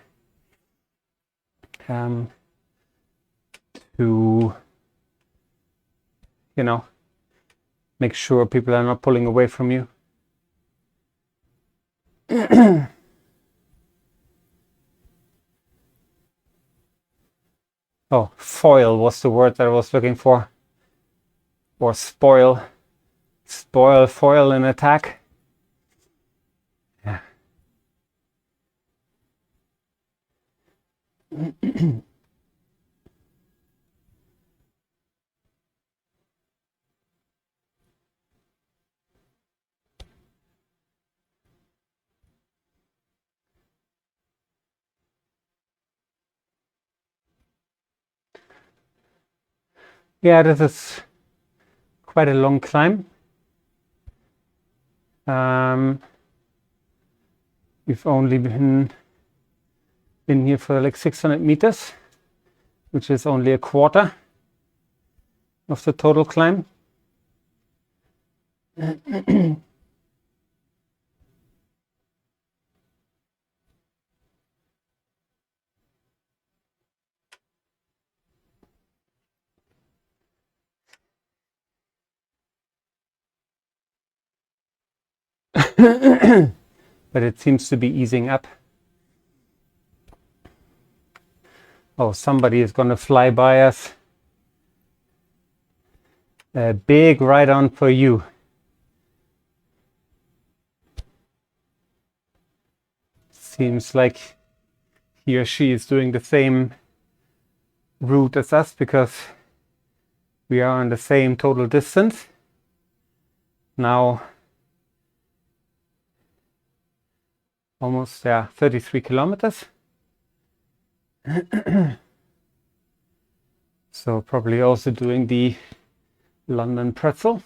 to, you know, make sure people are not pulling away from you. Oh, foil was the word that I was looking for. Or spoil. Spoil, foil, and attack. Yeah. Yeah, this is quite a long climb. We've only been here for like 600 meters, which is only a quarter of the total climb. But it seems to be easing up. Oh, somebody is going to fly by us. A big ride on for you. Seems like he or she is doing the same route as us because we are on the same total distance. Now almost 33 kilometers. So probably also doing the London Pretzel.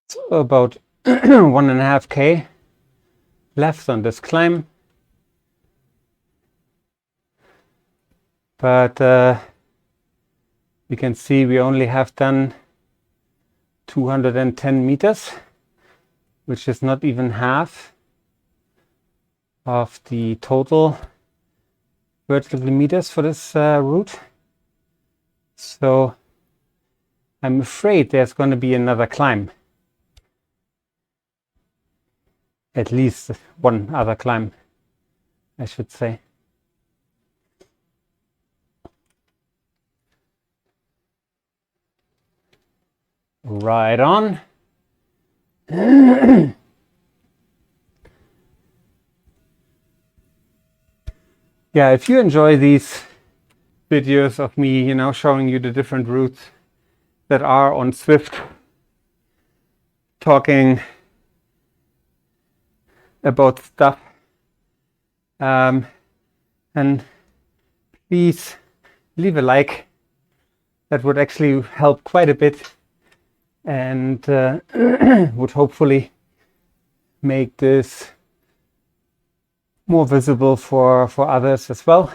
So about 1.5K left on this climb. But you can see we only have done 210 meters, which is not even half of the total vertical meters for this route. So I'm afraid there's going to be another climb. At least one other climb, I should say. Right on. Yeah, if you enjoy these videos of me, showing you the different routes that are on Zwift, talking about stuff, and please leave a like. That would actually help quite a bit and would hopefully make this more visible for others as well.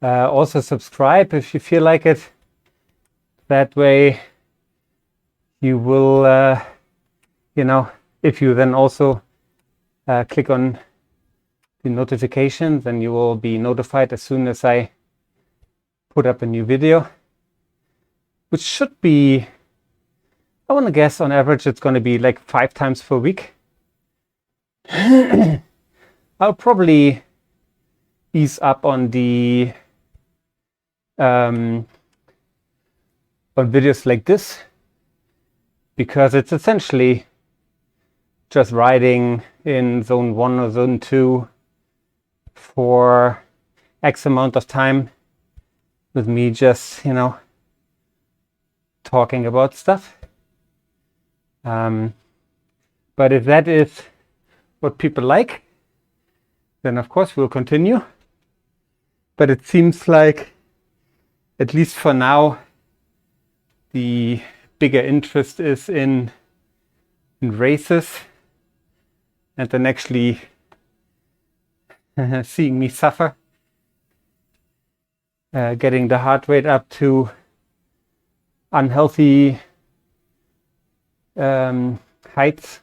Also subscribe if you feel like it. That way you will, if you then also click on the notification, then you will be notified as soon as I put up a new video, which should be, I want to guess on average it's going to be like 5 times per week. I'll probably ease up on the on videos like this, because it's essentially just riding in zone 1 or zone 2 for X amount of time with me just, talking about stuff. But if that is what people like, then of course we'll continue. But it seems like, at least for now, the bigger interest is in races, and then actually seeing me suffer, getting the heart rate up to unhealthy heights.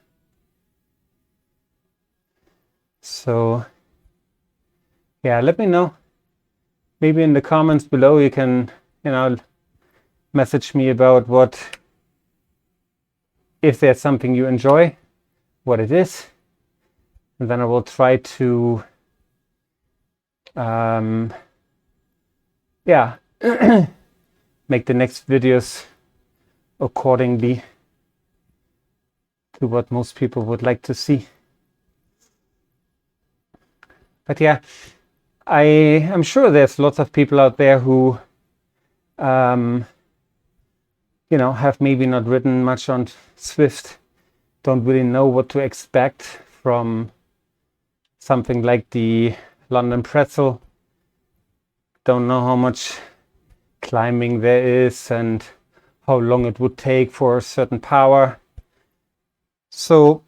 So yeah, let me know. Maybe in the comments below you can, message me about if there's something you enjoy, what it is, and then I will try to yeah, make the next videos accordingly to what most people would like to see. But yeah, I'm sure there's lots of people out there who you know, have maybe not ridden much on Zwift, don't really know what to expect from something like the London Pretzel, don't know how much climbing there is and how long it would take for a certain power so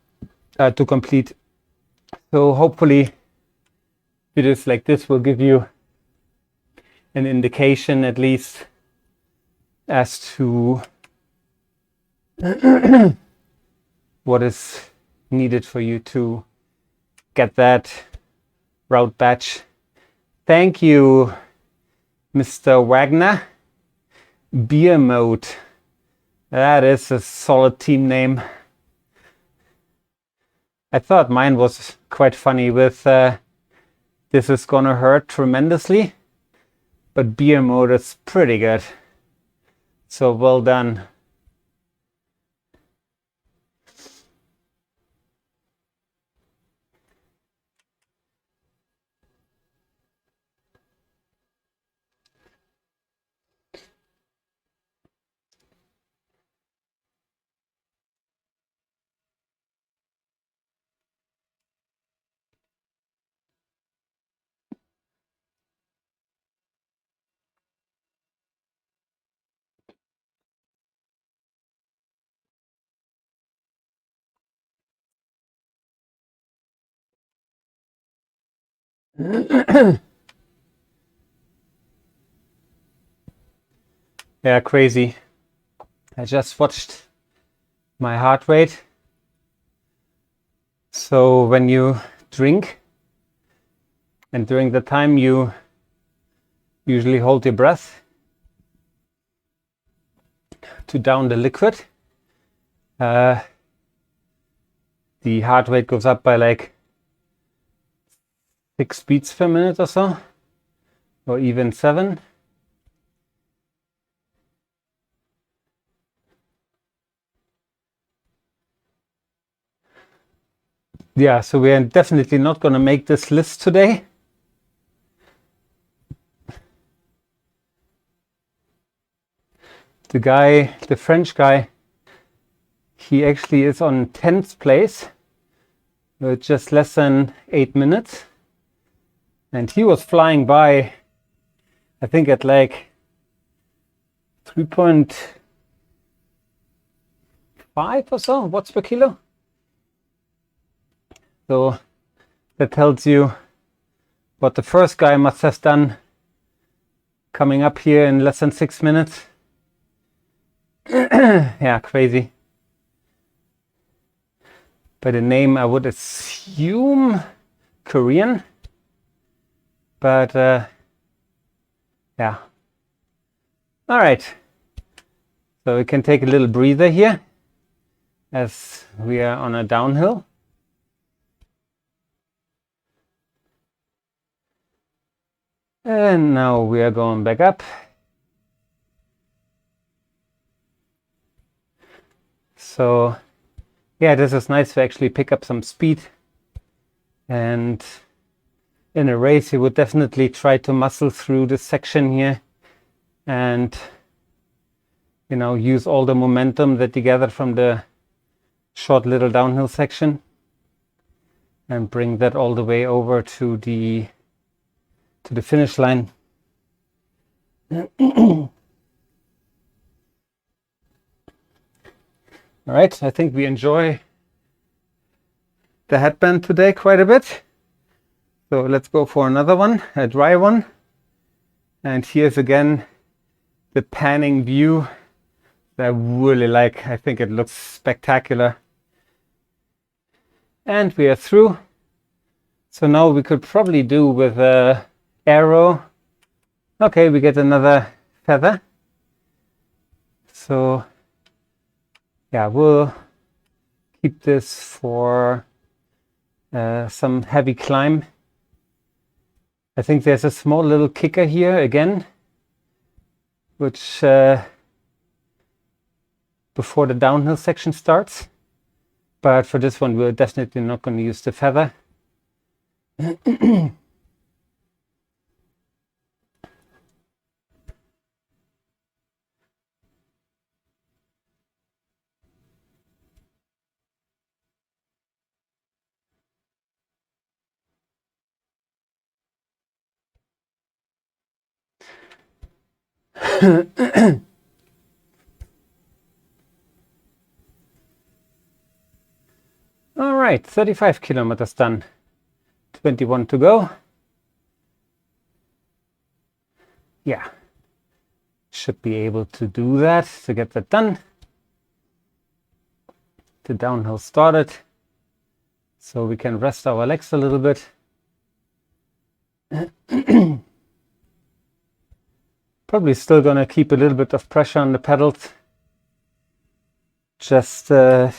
to complete. So hopefully videos like this will give you an indication at least as to what is needed for you to get that route badge. Thank you, Mr. Wagner. Beer Mode. That is a solid team name. I thought mine was quite funny with this is gonna hurt tremendously, but Beer Mode is pretty good. So well done. Yeah, crazy. I just watched my heart rate. So when you drink and during the time you usually hold your breath to down the liquid, the heart rate goes up by like 6 beats per minute or so, or even 7. Yeah, so we are definitely not going to make this list today. The French guy, he actually is on 10th place with just less than 8 minutes. And he was flying by, I think at like 3.5 or so watts per kilo. So that tells you what the first guy must have done coming up here in less than 6 minutes. Yeah, crazy. By the name, I would assume Korean, but yeah. All right, so we can take a little breather here as we are on a downhill. And now we are going back up. So yeah, this is nice to actually pick up some speed. And in a race, you would definitely try to muscle through this section here and, you know, use all the momentum that you gathered from the short little downhill section and bring that all the way over to the finish line. All right, I think we enjoy the headband today quite a bit. So let's go for another one, a dry one. And here's again the panning view that I really like. I think it looks spectacular. And we are through. So now we could probably do with a arrow. Okay, we get another feather. So yeah, we'll keep this for some heavy climb. I think there's a small little kicker here again, which before the downhill section starts. But for this one, we're definitely not going to use the feather. All right, 35 kilometers done. 21 to go. Yeah, should be able to do that, to get that done. The downhill started, so we can rest our legs a little bit. Probably still gonna keep a little bit of pressure on the pedals. Just, you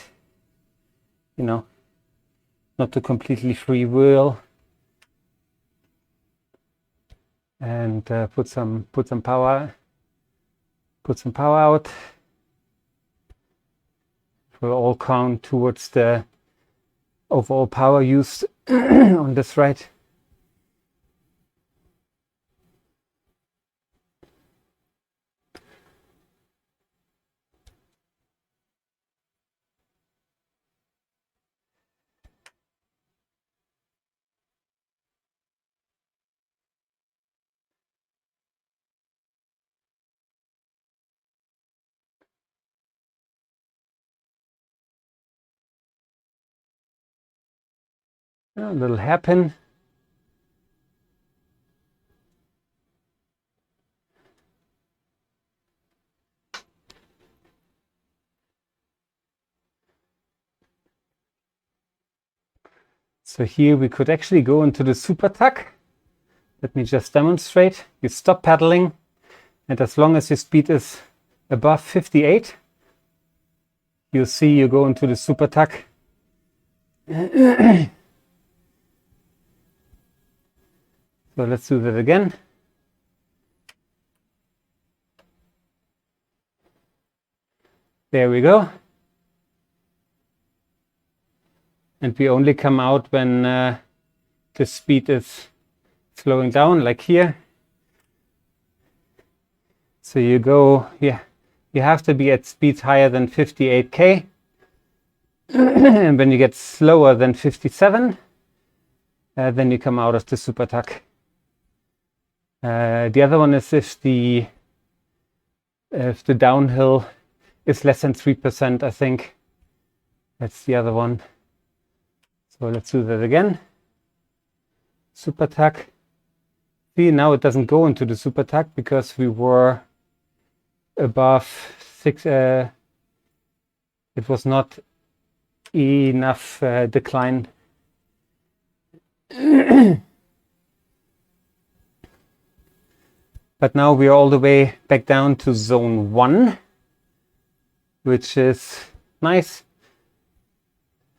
know, not to completely freewheel. And put some power out. It will all count towards the overall power used on this ride. A little hairpin. So here we could actually go into the super tuck. Let me just demonstrate. You stop pedaling, and as long as your speed is above 58, you'll see you go into the super tuck. So let's do that again. There we go. And we only come out when the speed is slowing down, like here. So you go, yeah, you have to be at speeds higher than 58k. And when you get slower than 57, then you come out of the super tuck. The other one is if the downhill is less than 3%, I think. That's the other one. So let's do that again. Super tuck. See, now it doesn't go into the super tuck because we were above 6. It was not enough decline. But now we are all the way back down to zone 1, which is nice.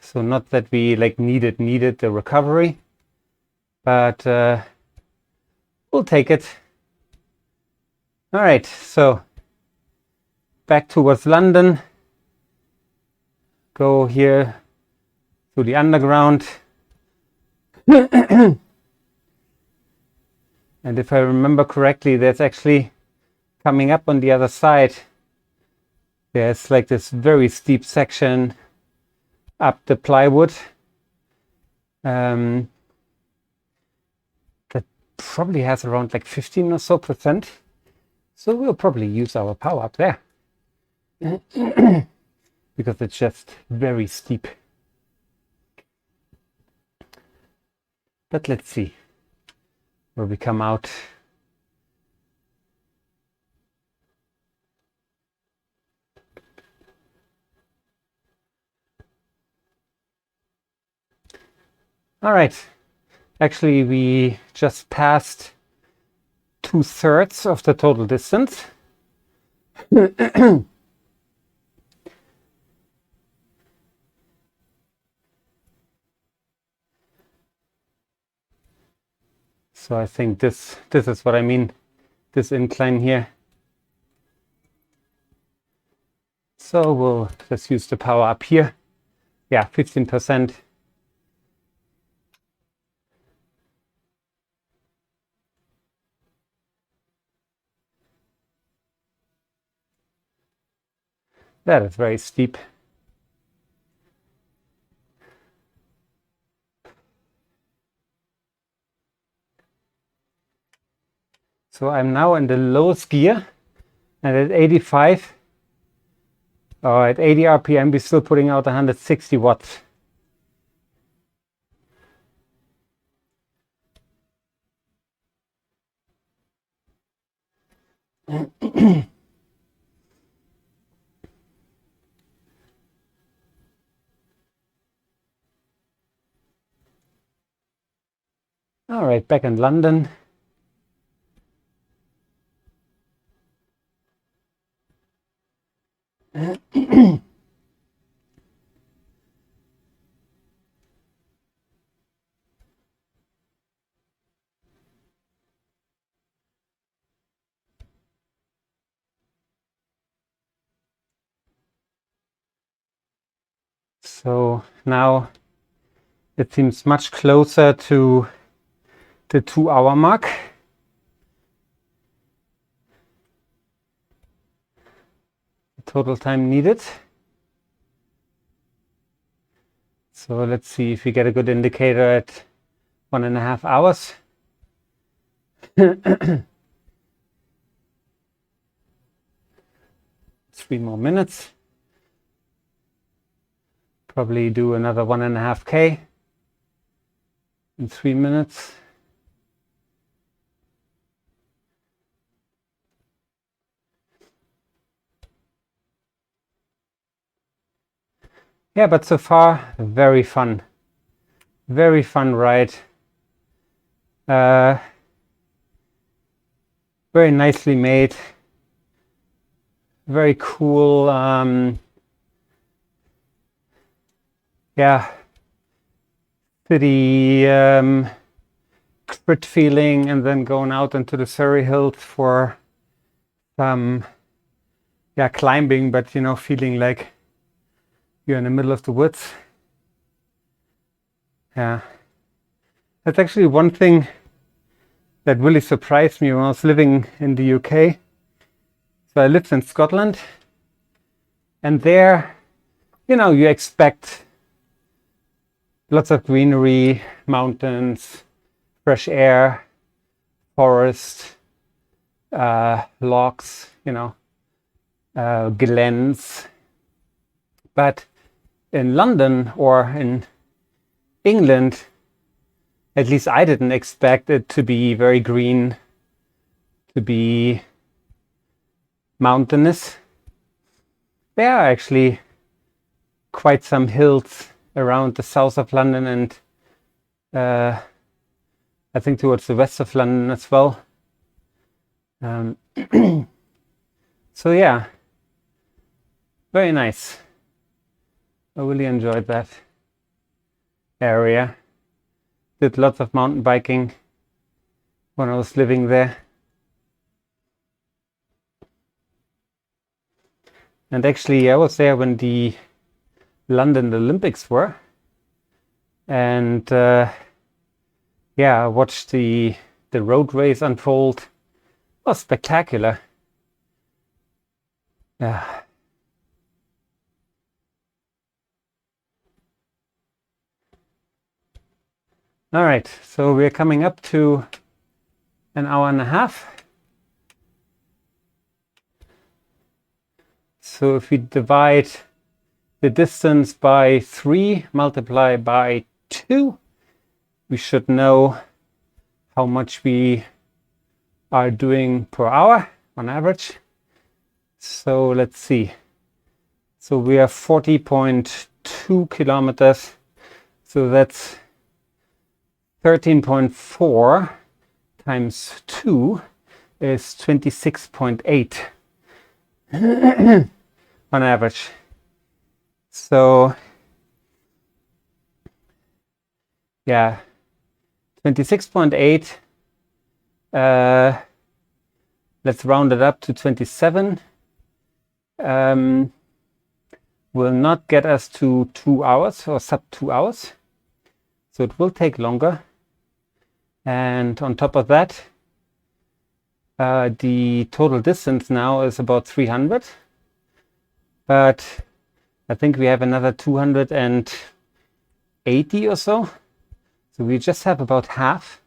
So not that we like needed the recovery, but we'll take it. All right, so back towards London. Go here to the underground. And if I remember correctly, that's actually coming up on the other side. There's like this very steep section up the plywood. That probably has around like 15 or so %. So we'll probably use our power up there. Because it's just very steep. But let's see where we come out. All right, actually we just passed 2/3 of the total distance. So I think this is what I mean, this incline here. So we'll just use the power up here. Yeah, 15%. That is very steep. So I'm now in the lowest gear, and at 85 or at 80 RPM, we're still putting out 160 watts. All right, back in London. So now it seems much closer to the 2-hour mark. The total time needed. So let's see if we get a good indicator at 1.5 hours. 3 more minutes. Probably do another 1.5K in 3 minutes. Yeah, but so far, very fun. Very fun ride. Very nicely made. Very cool. Yeah, city crit feeling, and then going out into the Surrey Hills for some climbing, but feeling like you're in the middle of the woods. Yeah, that's actually one thing that really surprised me when I was living in the UK. So I lived in Scotland, and there, you expect lots of greenery, mountains, fresh air, forest, lochs, glens. But in London or in England, at least I didn't expect it to be very green, to be mountainous. There are actually quite some hills around the south of London, and I think towards the west of London as well. So yeah, very nice. I really enjoyed that area. Did lots of mountain biking when I was living there. And actually, I was there when the London Olympics were. And I watched the road race unfold. It was spectacular. Yeah. All right, so we're coming up to 1.5 hours. So if we divide the distance by 3, multiply by 2, we should know how much we are doing per hour on average. So let's see. So we are 40.2 kilometers. So that's 13.4 times 2 is 26.8 on average. So yeah, 26.8 let's round it up to 27. Will not get us to 2 hours or sub 2 hours. So it will take longer. And on top of that, the total distance now is about 300. But I think we have another 280 or so. So we just have about half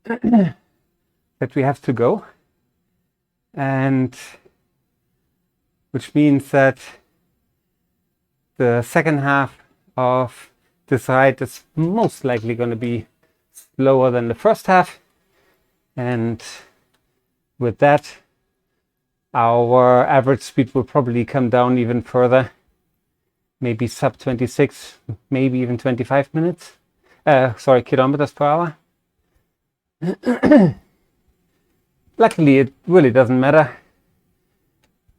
that we have to go. And which means that the second half of this ride is most likely going to be slower than the first half. And with that, our average speed will probably come down even further. Maybe sub 26, maybe even 25 minutes. Kilometers per hour. Luckily, it really doesn't matter.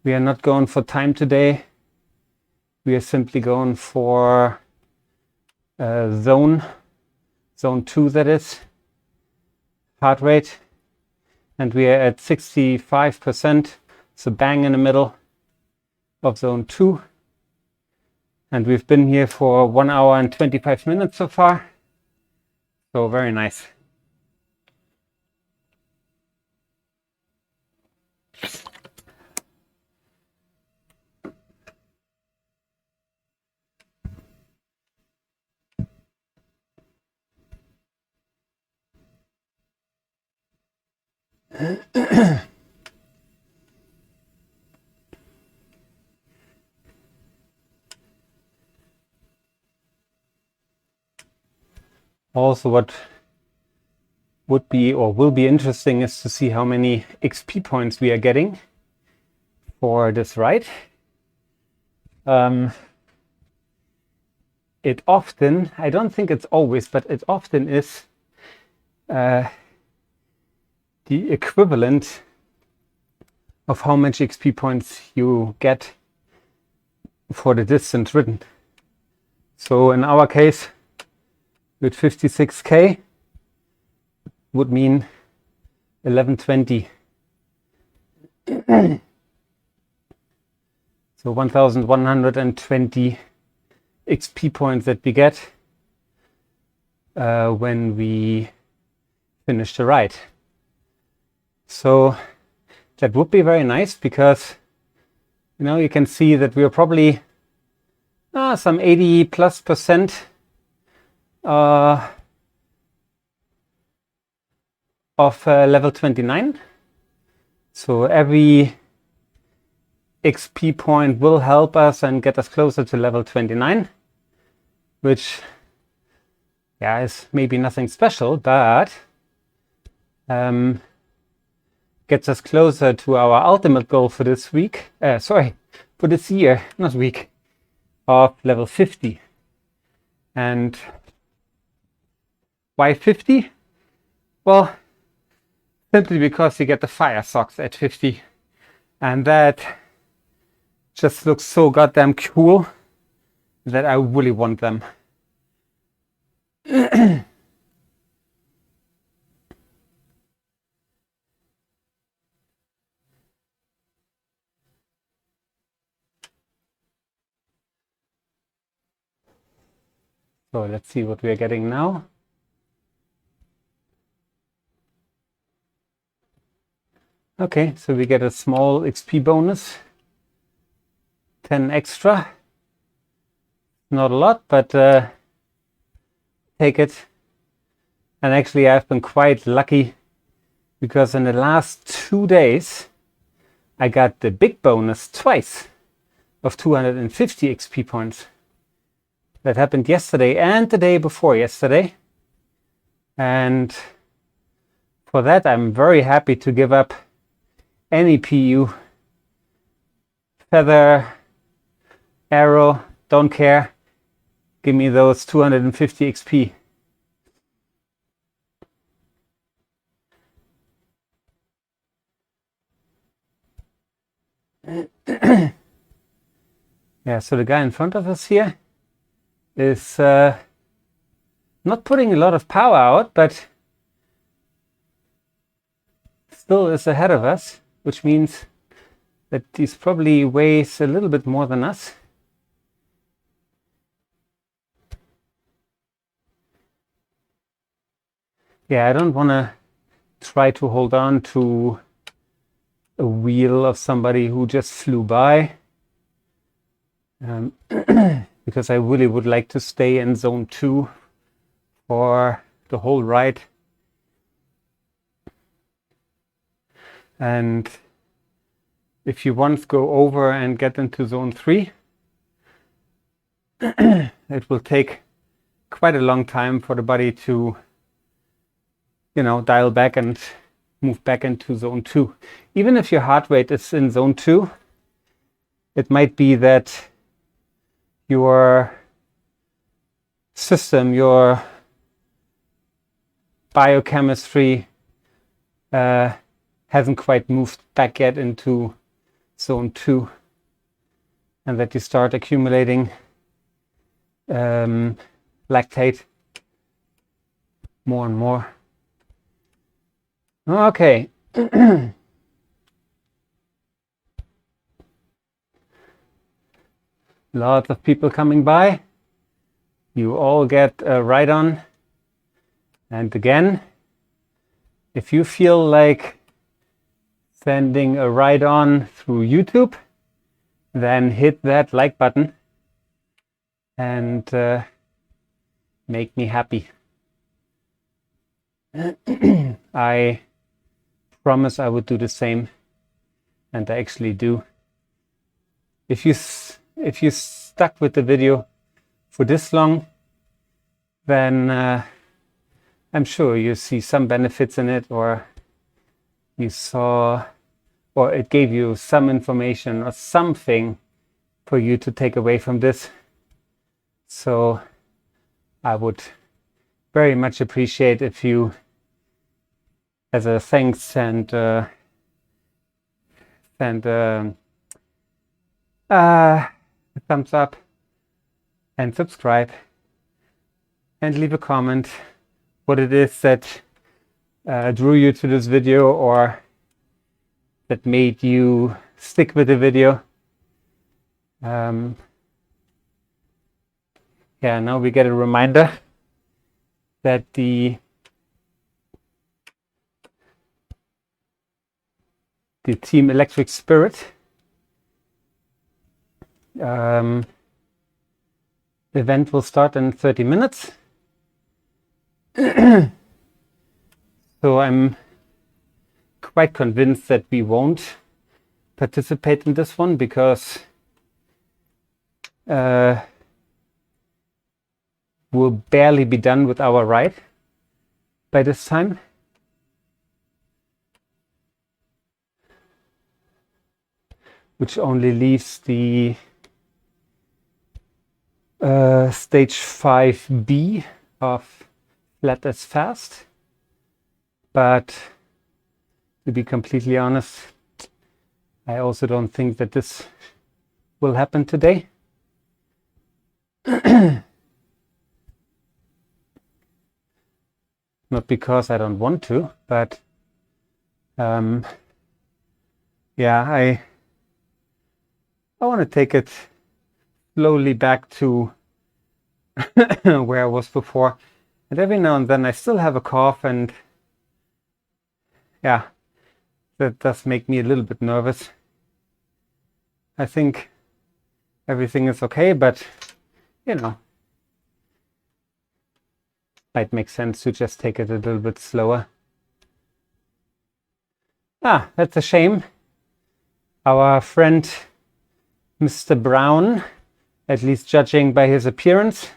We are not going for time today. We are simply going for zone 2, that is, heart rate. And we are at 65%, so bang in the middle of zone 2. And we've been here for 1 hour and 25 minutes so far. So very nice. Also, what would be or will be interesting is to see how many XP points we are getting for this ride. It often, I don't think it's always, but it often is the equivalent of how much XP points you get for the distance ridden. So in our case, with 56k would mean 1120. So 1120 XP points that we get when we finish the ride. So that would be very nice because, you know, you can see that we are probably some 80+% of level 29. So every XP point will help us and get us closer to level 29, which is maybe nothing special, but gets us closer to our ultimate goal for this week, for this year, not week, of level 50. And why 50? Well, simply because you get the fire socks at 50, and that just looks so goddamn cool that I really want them. So let's see what we are getting now. Okay, so we get a small XP bonus, 10 extra. Not a lot, but take it. And actually I've been quite lucky because in the last 2 days I got the big bonus twice of 250 XP points. That happened yesterday and the day before yesterday. And for that I'm very happy to give up any PU, feather, arrow, don't care. Give me those 250 XP. Yeah, so the guy in front of us here is not putting a lot of power out, but still is ahead of us, which means that he's probably weighs a little bit more than us. Yeah, I don't want to try to hold on to a wheel of somebody who just flew by, because I really would like to stay in zone 2 for the whole ride. And if you once go over and get into zone 3, it will take quite a long time for the body to, you know, dial back and move back into zone 2. Even if your heart rate is in zone 2, it might be that your system, your biochemistry hasn't quite moved back yet into zone 2, and that you start accumulating lactate more and more. Okay. Lots of people coming by. You all get a ride on. And again, if you feel like sending a ride on through YouTube, then hit that like button and make me happy. I promise I would do the same, and I actually do. If you stuck with the video for this long, then I'm sure you see some benefits in it, or you saw, or it gave you some information or something for you to take away from this. So I would very much appreciate if you, as a thanks, send a thumbs up and subscribe and leave a comment what it is that drew you to this video or that made you stick with the video. Yeah, now we get a reminder that the Team Electric Spirit event will start in 30 minutes. So I'm quite convinced that we won't participate in this one, because we'll barely be done with our ride by this time. Which only leaves the stage 5B of Flat as Fast. But to be completely honest, I also don't think that this will happen today. Not because I don't want to, but yeah, I want to take it slowly back to where I was before. And every now and then I still have a cough, and yeah, that does make me a little bit nervous. I think everything is okay, but you know, might make sense to just take it a little bit slower. That's a shame. Our friend Mr. Brown, at least judging by his appearance,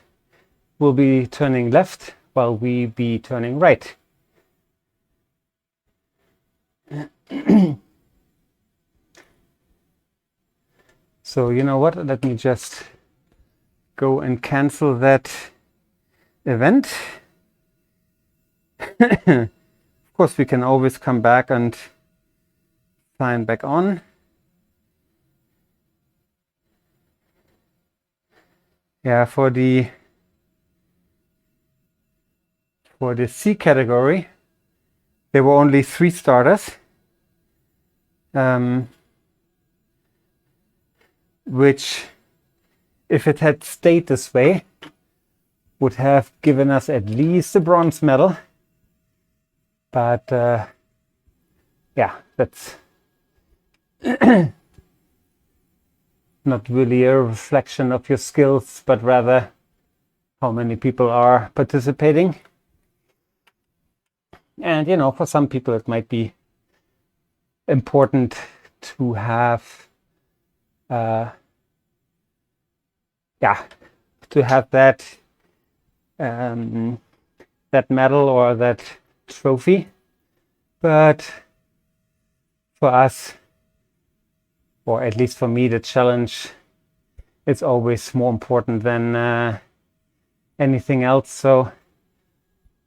will be turning left while we be turning right. So you know what? Let me just go and cancel that event. Of course, we can always come back and sign back on. Yeah, for the C category, there were only 3 starters, which, if it had stayed this way, would have given us at least a bronze medal. But yeah, that's not really a reflection of your skills, but rather how many people are participating. And, you know, for some people it might be important to have that that medal or that trophy. But for us, or at least for me, the challenge is always more important than anything else. So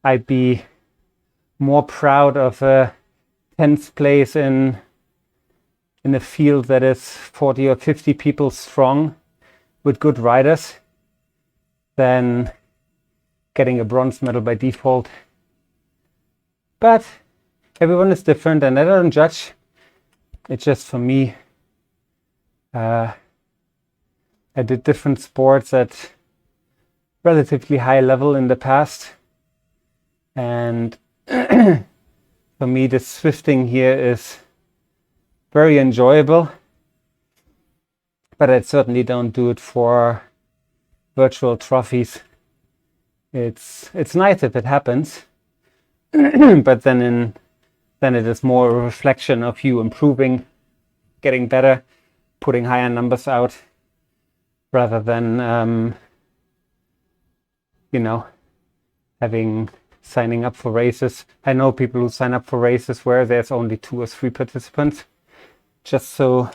I'd be more proud of a 10th place in a field that is 40 or 50 people strong with good riders than getting a bronze medal by default. But everyone is different, and I don't judge. It's just, for me, I did different sports at relatively high level in the past, and for me the Zwifting here is very enjoyable, but I certainly don't do it for virtual trophies. It's nice if it happens, but then it is more a reflection of you improving, getting better, putting higher numbers out, rather than signing up for races. I know people who sign up for races where there's only 2 or 3 participants, just so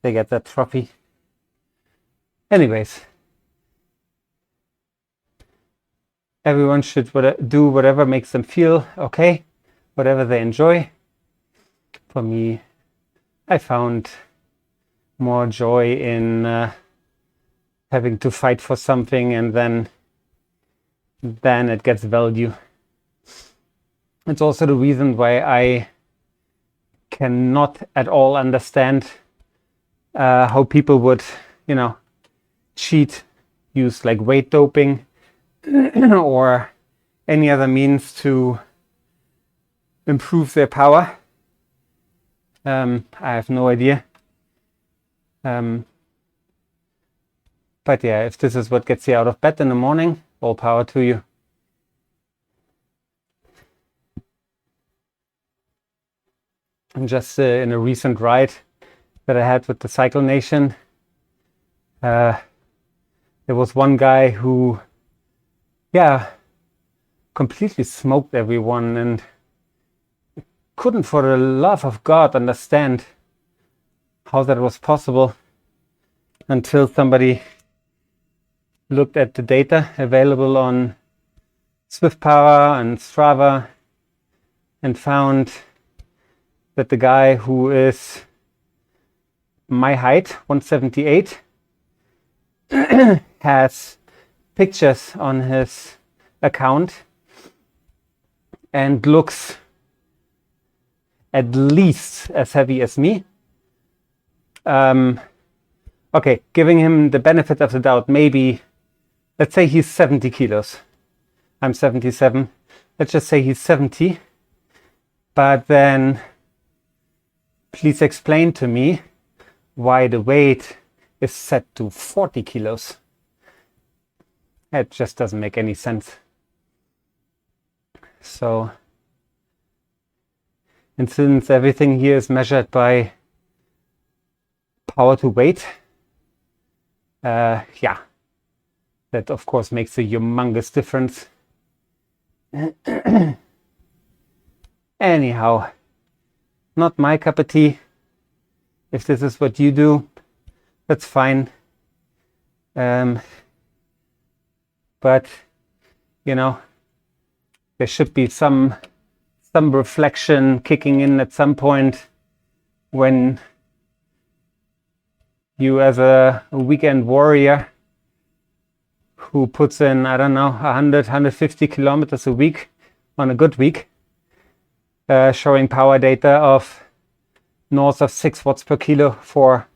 they get that trophy. Anyways, everyone should do whatever makes them feel okay, whatever they enjoy. For me, I found more joy in having to fight for something, and then it gets value. It's also the reason why I cannot at all understand how people would, cheat, use like weight doping or any other means to improve their power. I have no idea. But yeah, if this is what gets you out of bed in the morning, all power to you. I'm just in a recent ride that I had with the Cycle Nation. There was one guy who, completely smoked everyone, and couldn't for the love of God understand how that was possible until somebody looked at the data available on Zwift Power and Strava and found that the guy who is my height, 178, has pictures on his account and looks at least as heavy as me. Okay, giving him the benefit of the doubt, maybe, let's say he's 70 kilos. I'm 77. Let's just say he's 70. But then please explain to me why the weight is set to 40 kilos. It just doesn't make any sense. So, and since everything here is measured by power to weight, that of course makes a humongous difference. Anyhow, not my cup of tea. If this is what you do, that's fine. But there should be some reflection kicking in at some point when you, as a weekend warrior who puts in, 100, 150 kilometers a week on a good week, showing power data of north of 6 watts per kilo for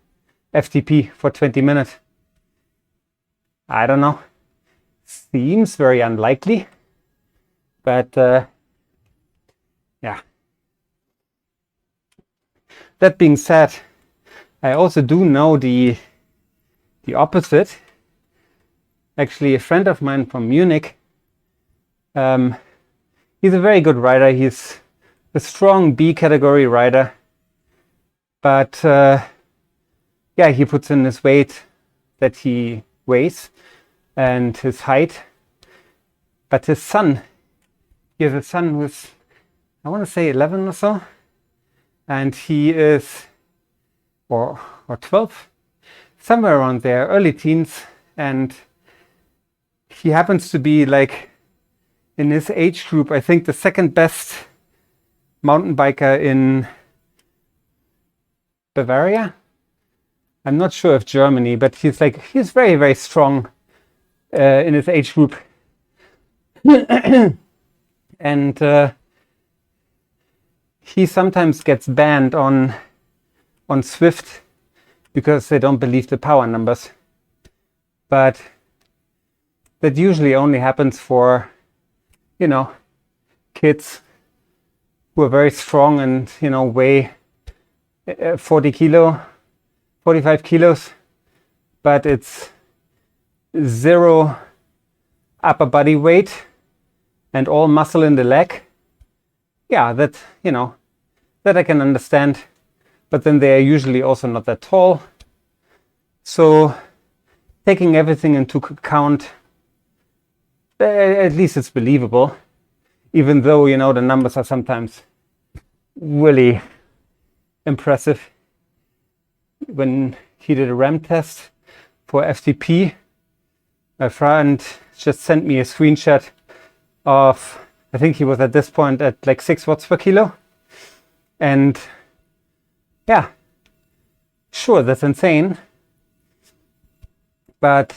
FTP for 20 minutes. I don't know. Seems very unlikely, but yeah. That being said, I also do know the opposite. Actually, a friend of mine from Munich, he's a very good rider. He's a strong B category rider, but yeah, he puts in his weight that he weighs and his height. But his son, he has a son who's, I want to say 11 or so, and he is, or 12, somewhere around there, early teens, and he happens to be like in his age group, I think the second best mountain biker in Bavaria. I'm not sure if Germany, but he's very, very strong in his age group. And he sometimes gets banned on Zwift because they don't believe the power numbers. But that usually only happens for, you know, kids who are very strong and, you know, weigh 45 kilos, but it's 0 upper body weight and all muscle in the leg. Yeah, that, you know, that I can understand, but then they are usually also not that tall. So taking everything into account, at least it's believable, even though, you know, the numbers are sometimes really impressive. When he did a RAM test for FTP, my friend just sent me a screenshot of, I think he was at this point at like 6 watts per kilo. And yeah, sure, that's insane. But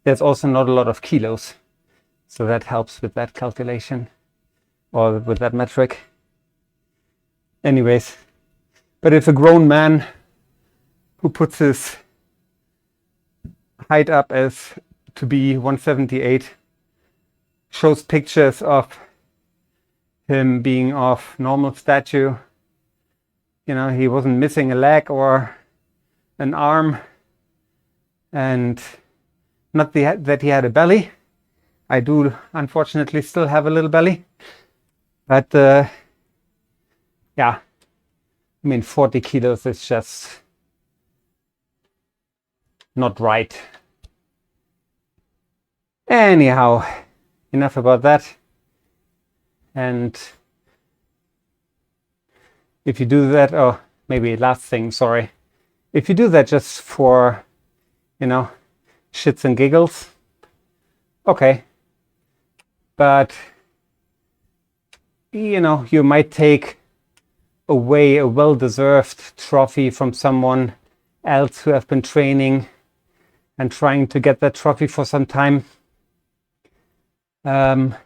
there's also not a lot of kilos. So that helps with that calculation or with that metric. Anyways, but if a grown man who puts his height up as to be 178 shows pictures of him being of normal stature, you know, he wasn't missing a leg or an arm, and not that he had a belly. I do unfortunately still have a little belly, but yeah, I mean 40 kilos is just not right. Anyhow, enough about that. And if you do that, oh, maybe last thing, sorry. If you do that just for, you know, shits and giggles, okay. But, you know, you might take away a well-deserved trophy from someone else who have been training and trying to get that trophy for some time. And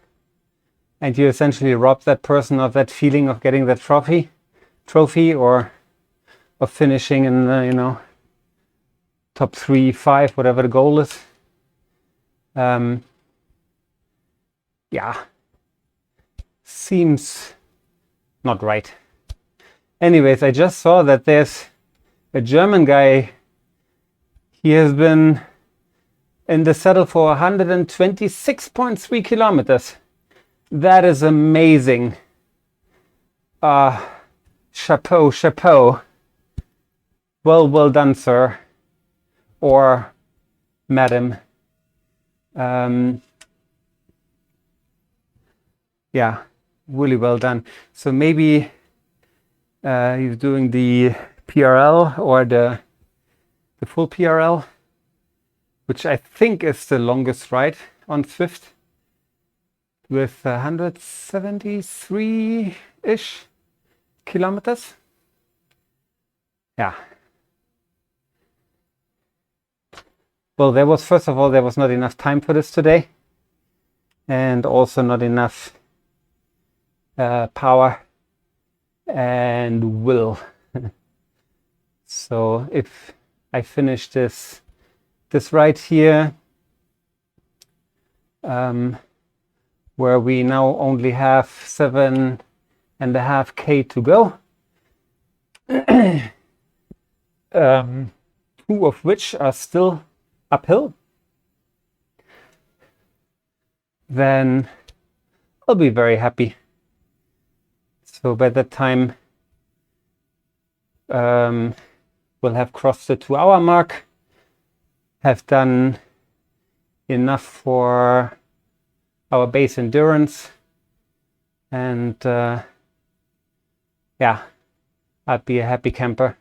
you essentially rob that person of that feeling of getting that trophy or of finishing in the, you know, top 3, 5, whatever the goal is. Yeah, seems not right. Anyways, I just saw that there's a German guy. He has been in the saddle for 126.3 kilometers. That is amazing. Chapeau, chapeau. Well done, sir. Or madam. Yeah, really well done. So maybe he's doing the PRL or the full PRL, which I think is the longest ride on Zwift, with 173-ish kilometers. Yeah. Well, first of all, there was not enough time for this today, and also not enough power and will So if I finish this right here, where we now only have 7.5K to go, two of which are still uphill, then I'll be very happy. So by that time, we'll have crossed the 2-hour mark, have done enough for our base endurance, and yeah, I'd be a happy camper.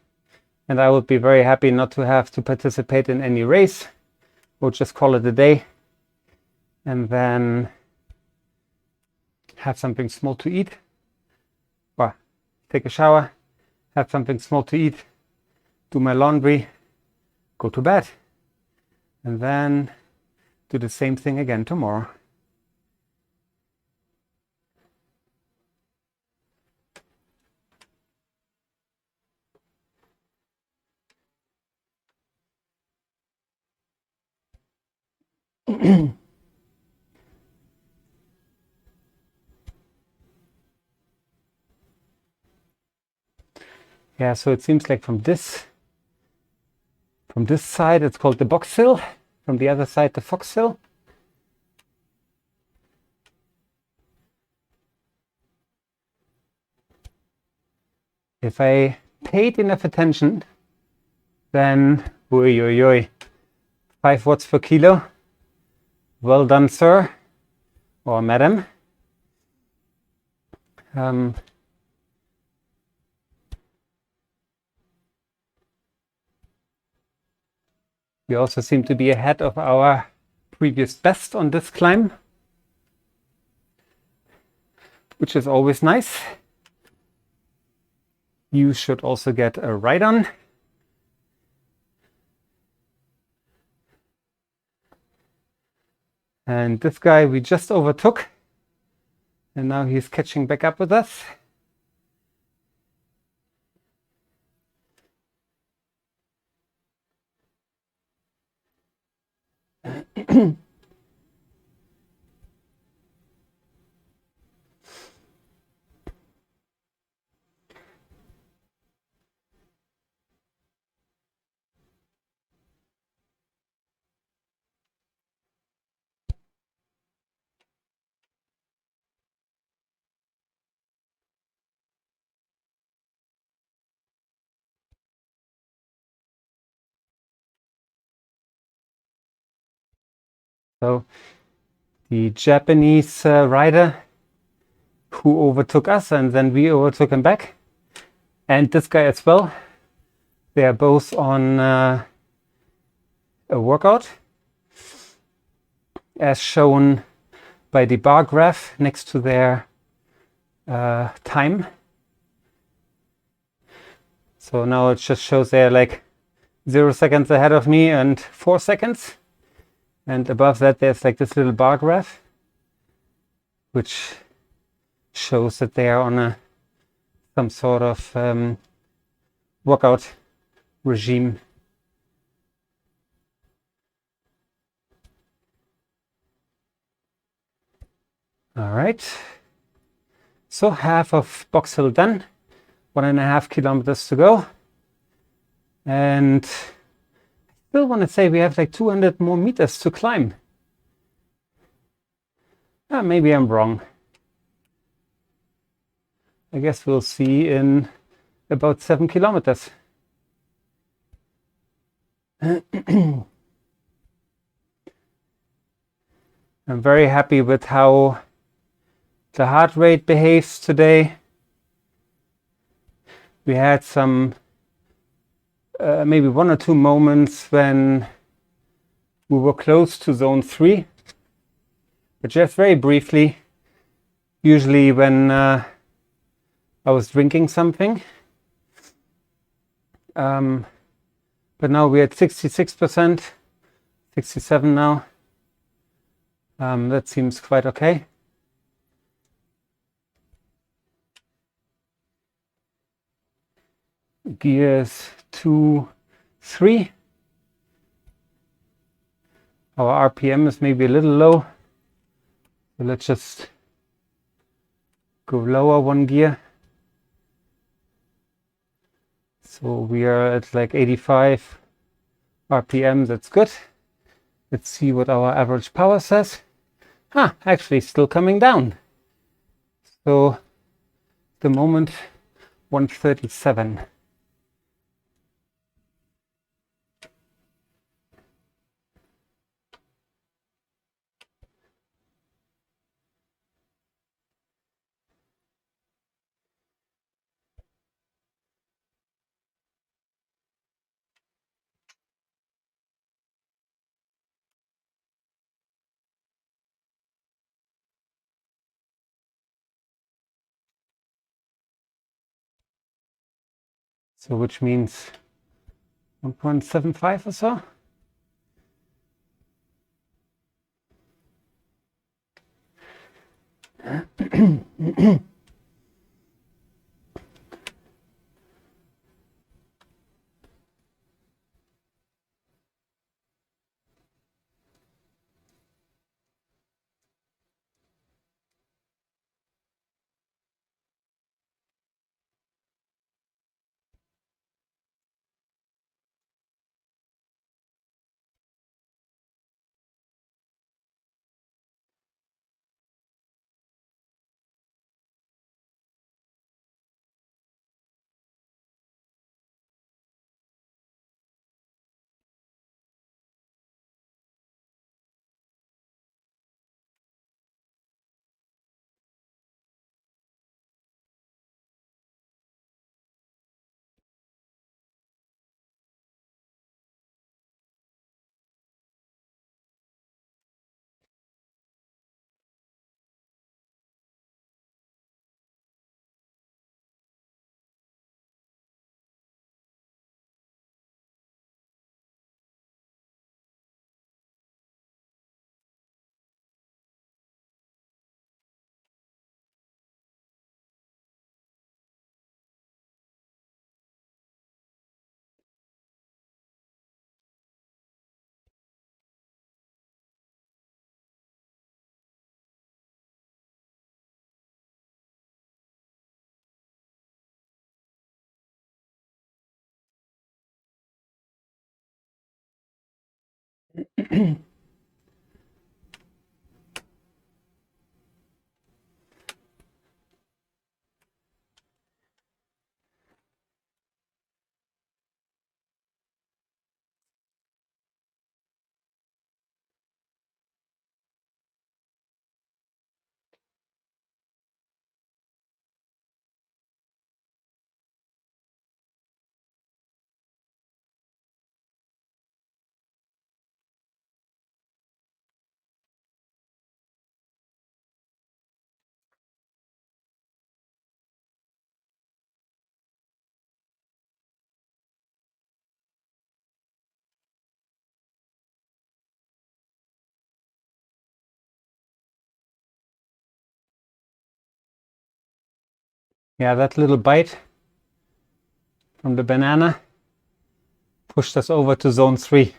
And I would be very happy not to have to participate in any race. We'll just call it a day and then have something small to eat, or take a shower, have something small to eat, do my laundry, go to bed, and then do the same thing again tomorrow. Yeah, so it seems like from this side it's called the Box Hill, from the other side the Fox Hill. If I paid enough attention, then 5 watts per kilo. Well done, sir or madam. We also seem to be ahead of our previous best on this climb, which is always nice. You should also get a ride on. And this guy we just overtook, and now he's catching back up with us. So the Japanese rider who overtook us, and then we overtook him back, and this guy as well, they are both on a workout, as shown by the bar graph next to their time. So now it just shows they're like 0 seconds ahead of me and 4 seconds. And above that, there's like this little bar graph, which shows that they are on some sort of workout regime. All right. So half of Box Hill done, 1.5 kilometers to go. And I still want to say we have like 200 more meters to climb. Maybe I'm wrong. I guess we'll see in about 7 kilometers. I'm very happy with how the heart rate behaves today. We had some maybe 1 or 2 moments when we were close to zone 3, but just very briefly, usually when I was drinking something. But now we're at 66%, 67 now. That seems quite okay. Gears 2, 3. Our RPM is maybe a little low. So let's just go lower one gear. So we are at like 85 RPM. That's good. Let's see what our average power says. Actually still coming down. So at the moment 137. So which means 1.75 or so. Yeah, that little bite from the banana pushed us over to zone 3.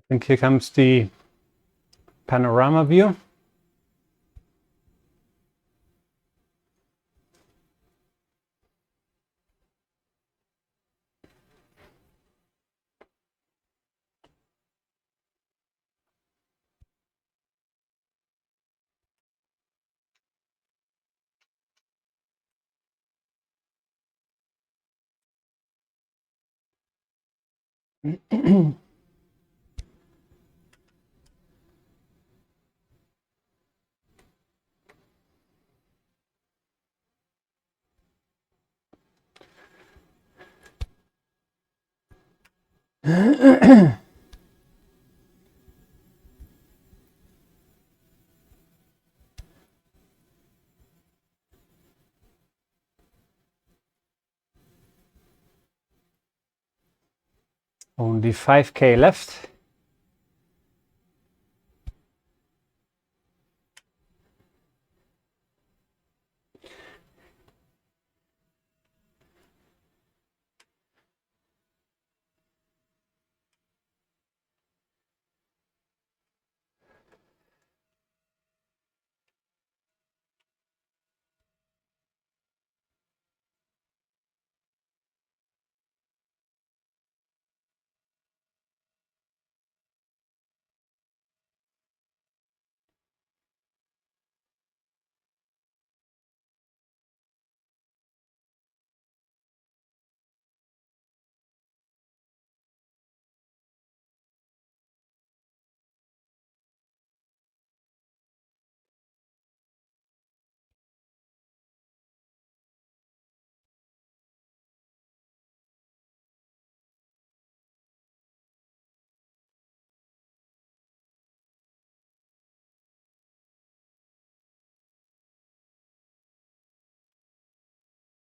think here comes the panorama view. Only 5K left.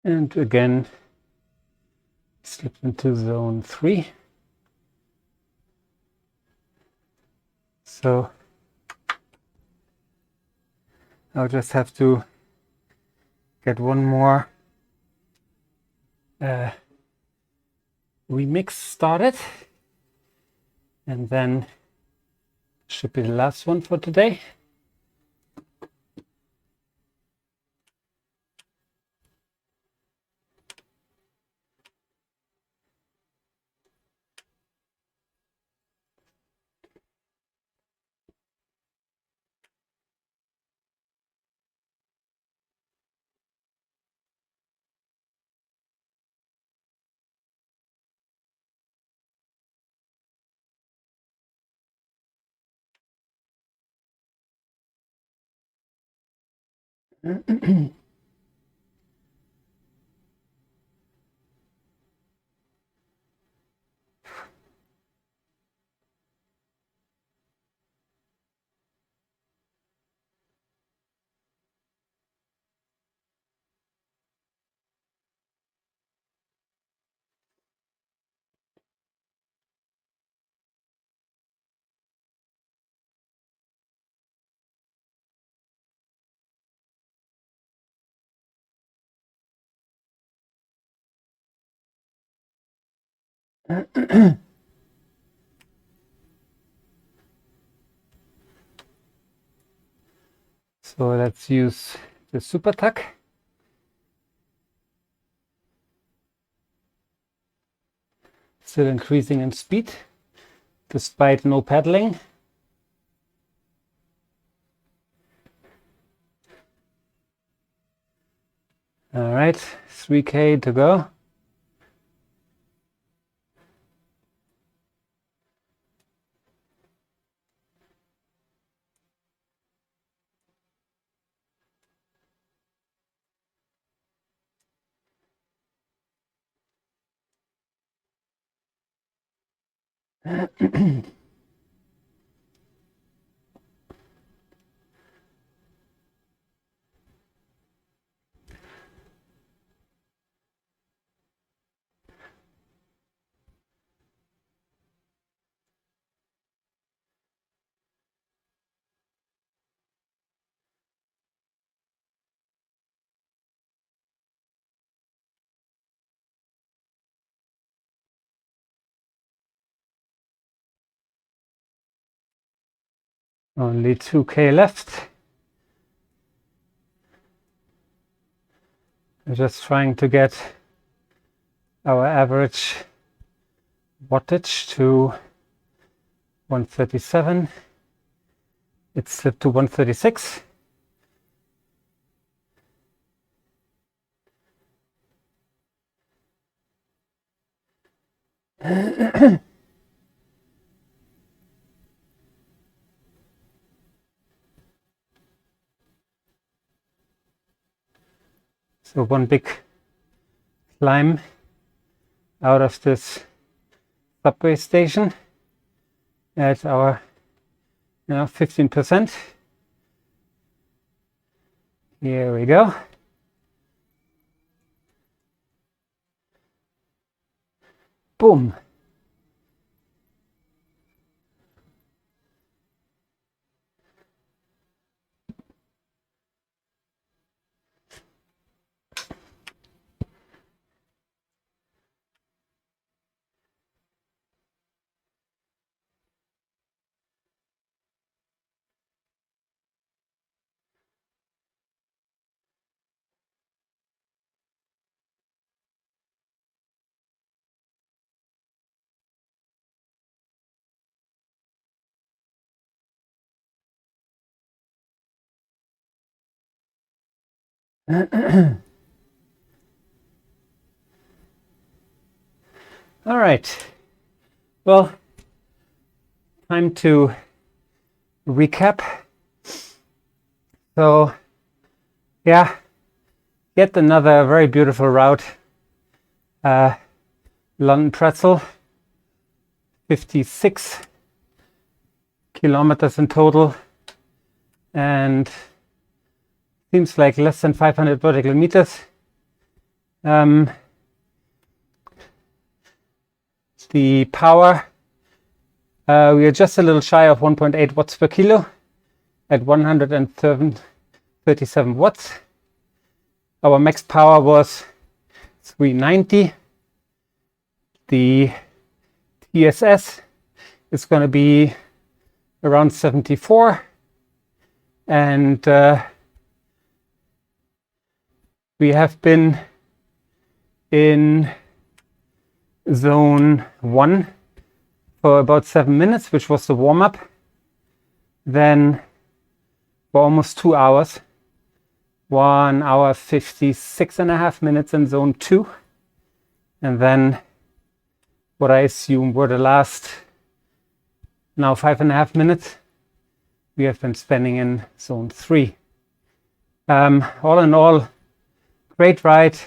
And again, slip into zone 3. So I'll just have to get one more remix started, and then should be the last one for today. So let's use the super tuck. Still increasing in speed despite no pedaling. All right, 3K to go. Only 2K left. I'm just trying to get our average wattage to 137. It slipped to 136. So one big climb out of this subway station at our 15%. Here we go. Boom. All right. Well, time to recap. So, yeah, yet another very beautiful route. London Pretzel, 56 kilometers in total, and seems like less than 500 vertical meters. The power, we are just a little shy of 1.8 watts per kilo at 137 watts. Our max power was 390. The TSS is going to be around 74, and we have been in zone 1 for about 7 minutes, which was the warm-up. Then for almost 2 hours, 1 hour 56.5 minutes in zone 2, and then what I assume were the last now 5.5 minutes we have been spending in zone 3. All in all, great ride.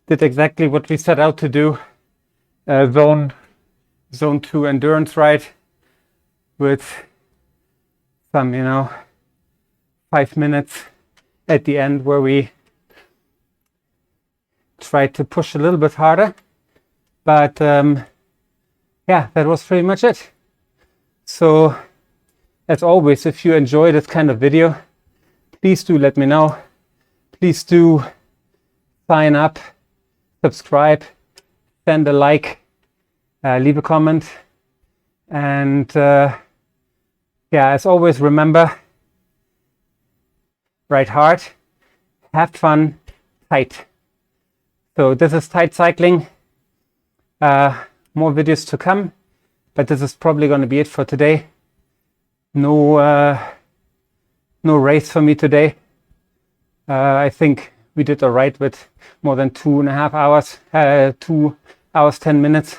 Did exactly what we set out to do. Zone 2 endurance ride with some 5 minutes at the end where we tried to push a little bit harder, but yeah, that was pretty much it. So as always, if you enjoy this kind of video, please do let me know. Please do sign up, subscribe, send a like, leave a comment, and yeah, as always, remember, ride hard, have fun, tight. So this is tight cycling. More videos to come, but this is probably going to be it for today. No race for me today. I think we did all right with more than 2.5 hours, 2 hours 10 minutes,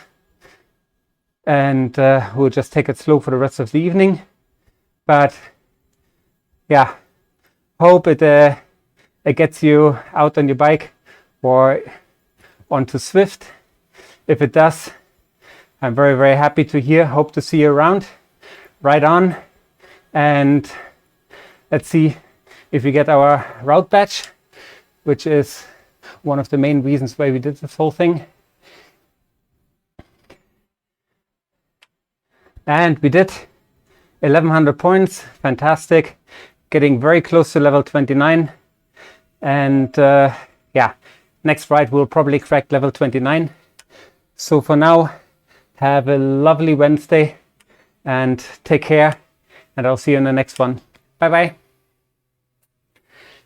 and we'll just take it slow for the rest of the evening. But yeah, hope it gets you out on your bike or onto Zwift. If it does, I'm very, very happy to hear. Hope to see you around. Ride on, and let's see if we get our route badge, which is one of the main reasons why we did this whole thing. And we did 1100 points. Fantastic. Getting very close to level 29. And yeah, next ride we'll probably crack level 29. So for now, have a lovely Wednesday, and take care, and I'll see you in the next one. Bye bye.